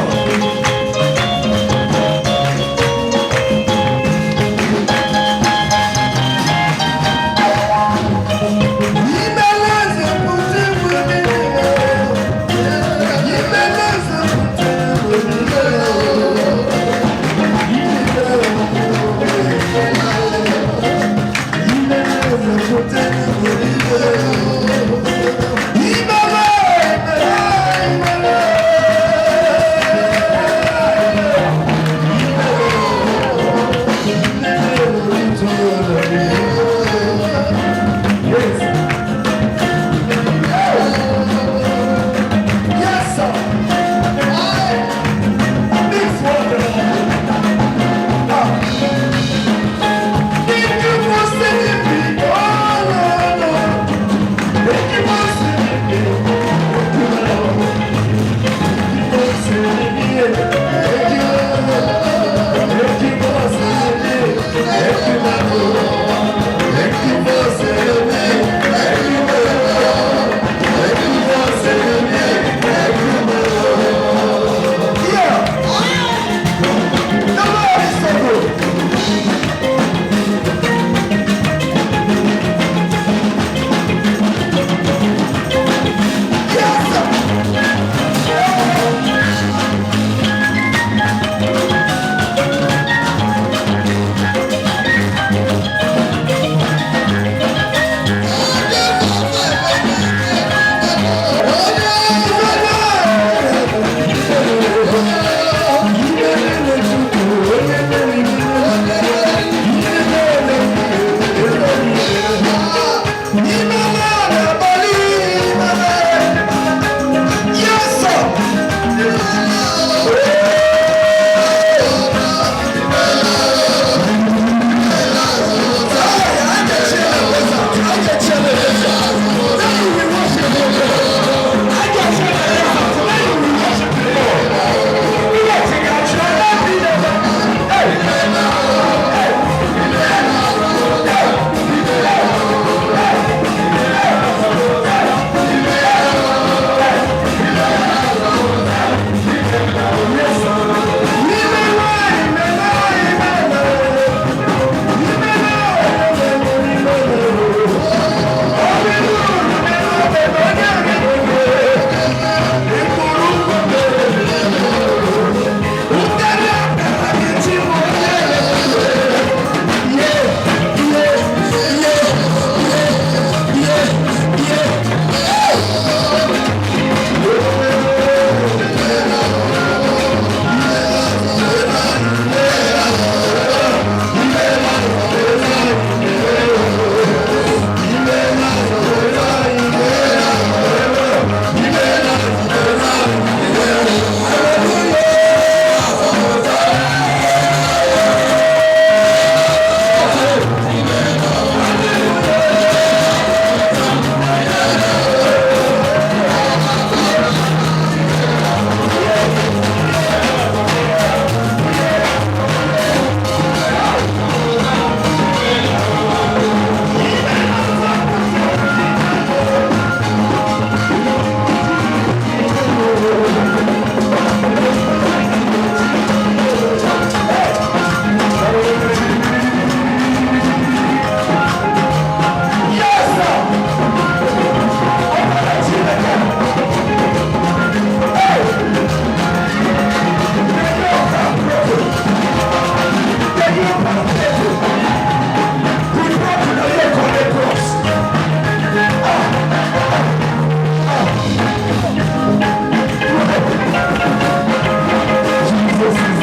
Thank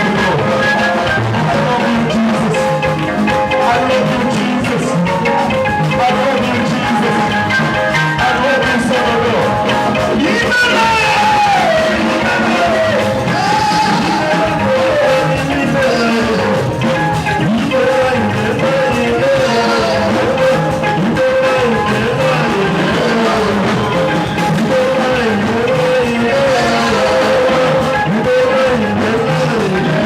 you.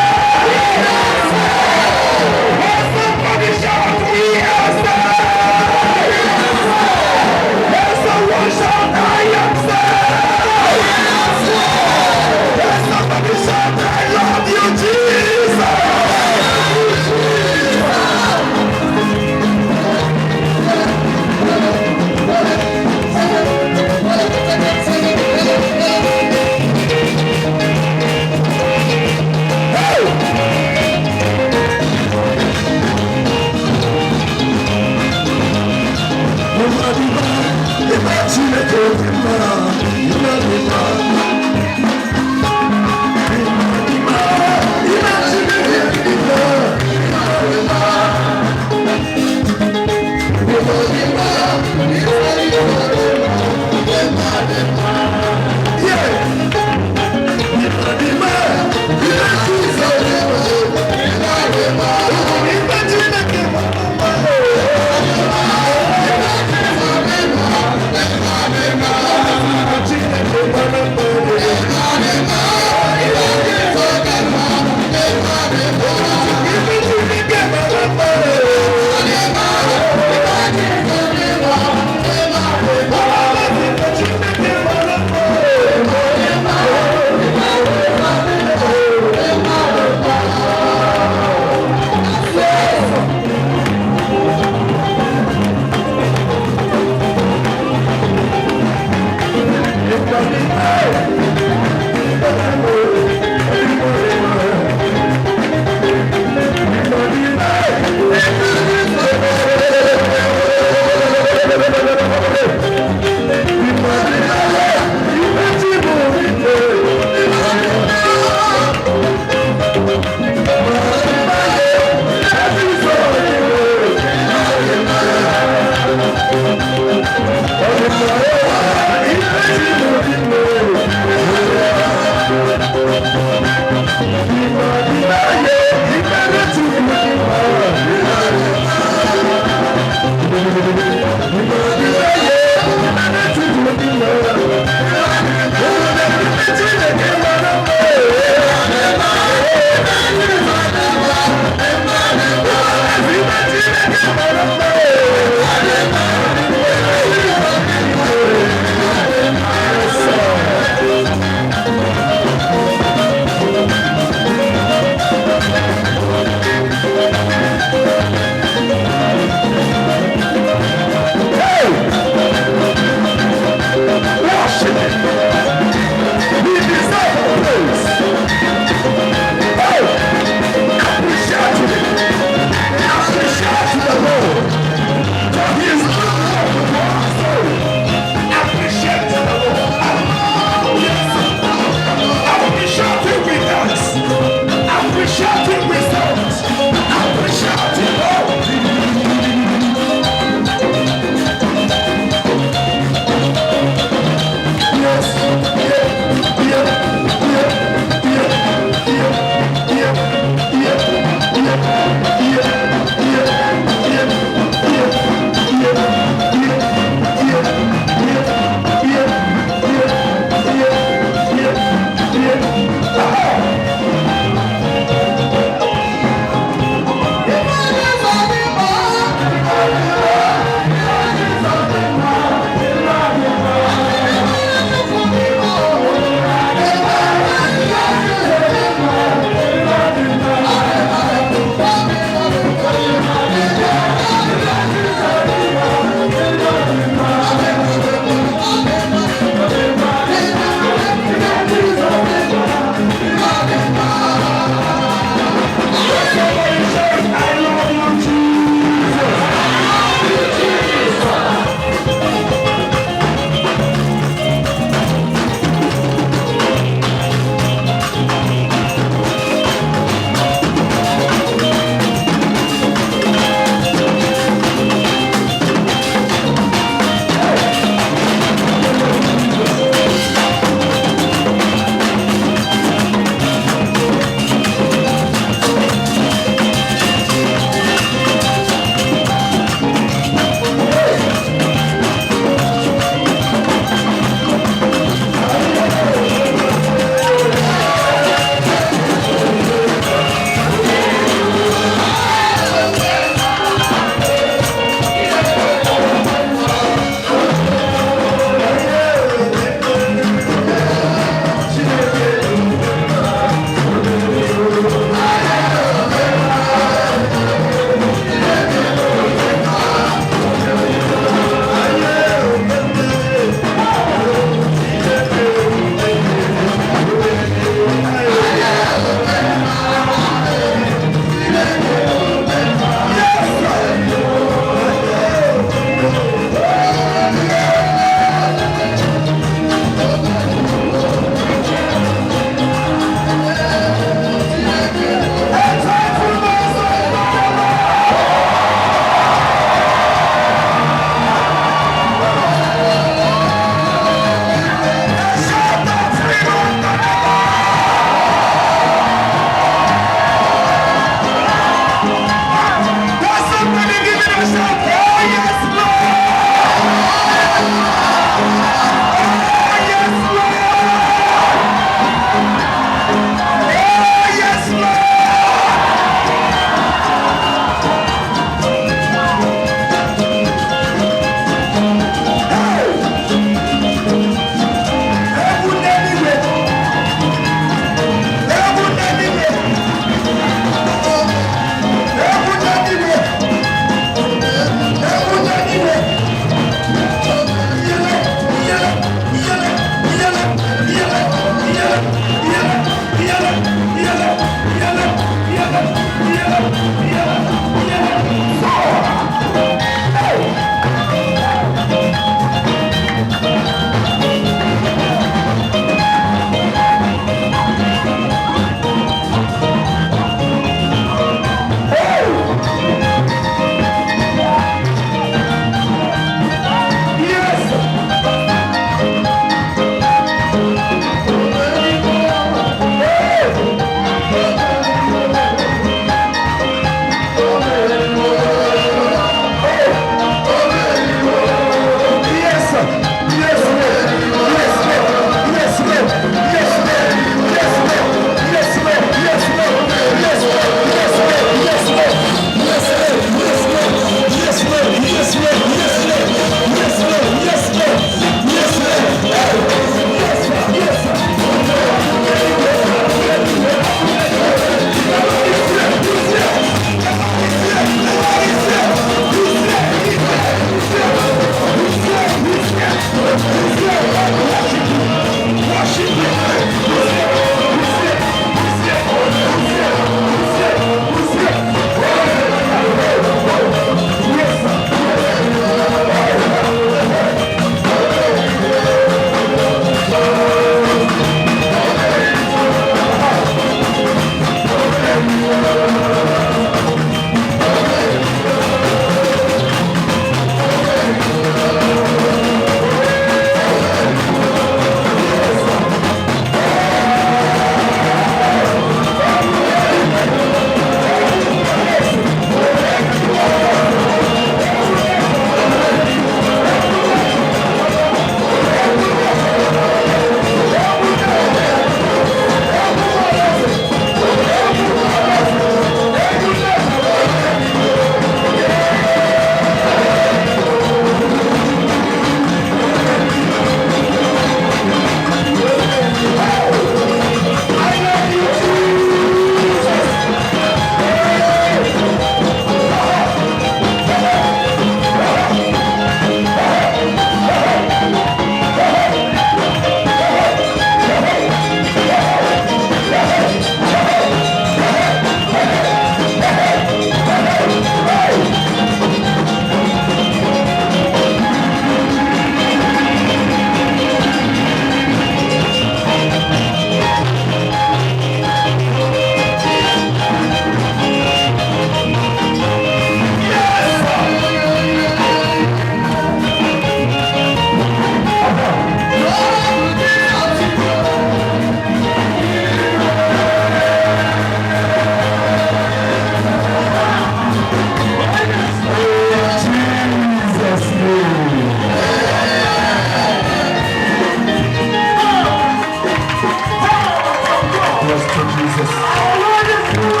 to Jesus. Happiness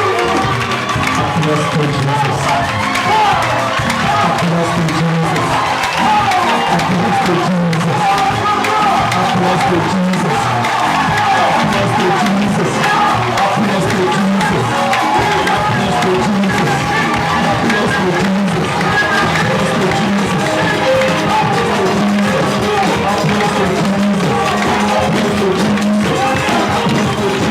to Jesus. Happiness to Jesus. Happiness to Jesus. Happiness to Jesus. Happiness to Jesus. Happiness to Jesus. Happiness to Jesus. Happiness to Jesus. Happiness to Jesus. Happiness to Jesus. Happiness to Jesus.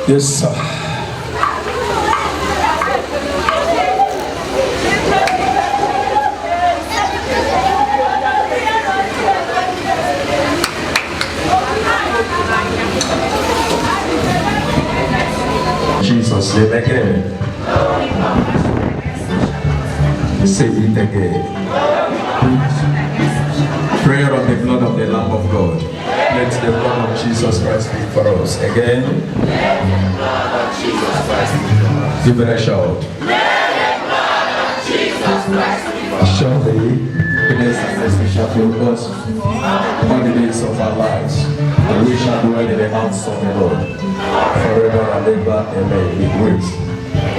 Yes, sir. Jesus, name again. Say it again. Prayer on the blood of the Lamb of God. Let the blood of Jesus Christ speak for us. Again. Give it a shout. Surely, goodness and mercy shall follow us all the days of our lives, and we shall dwell in the house of the Lord forever and ever. Amen. With grace.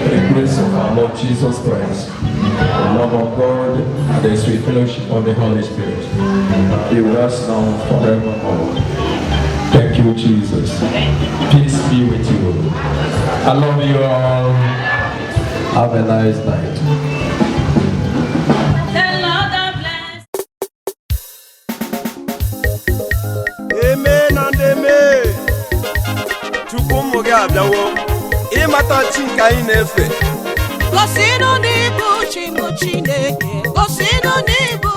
The grace of our Lord Jesus Christ, the love of God, and the sweet fellowship of the Holy Spirit be with us now forevermore. Thank you, Jesus. Peace be with you. I love you all. Have a nice night. Amen and amen. Chukwu gị abịawo ịmata chi nke anyị na-efe. Gosinụ n'ibu chi m Chineke, gosinụ n'ibu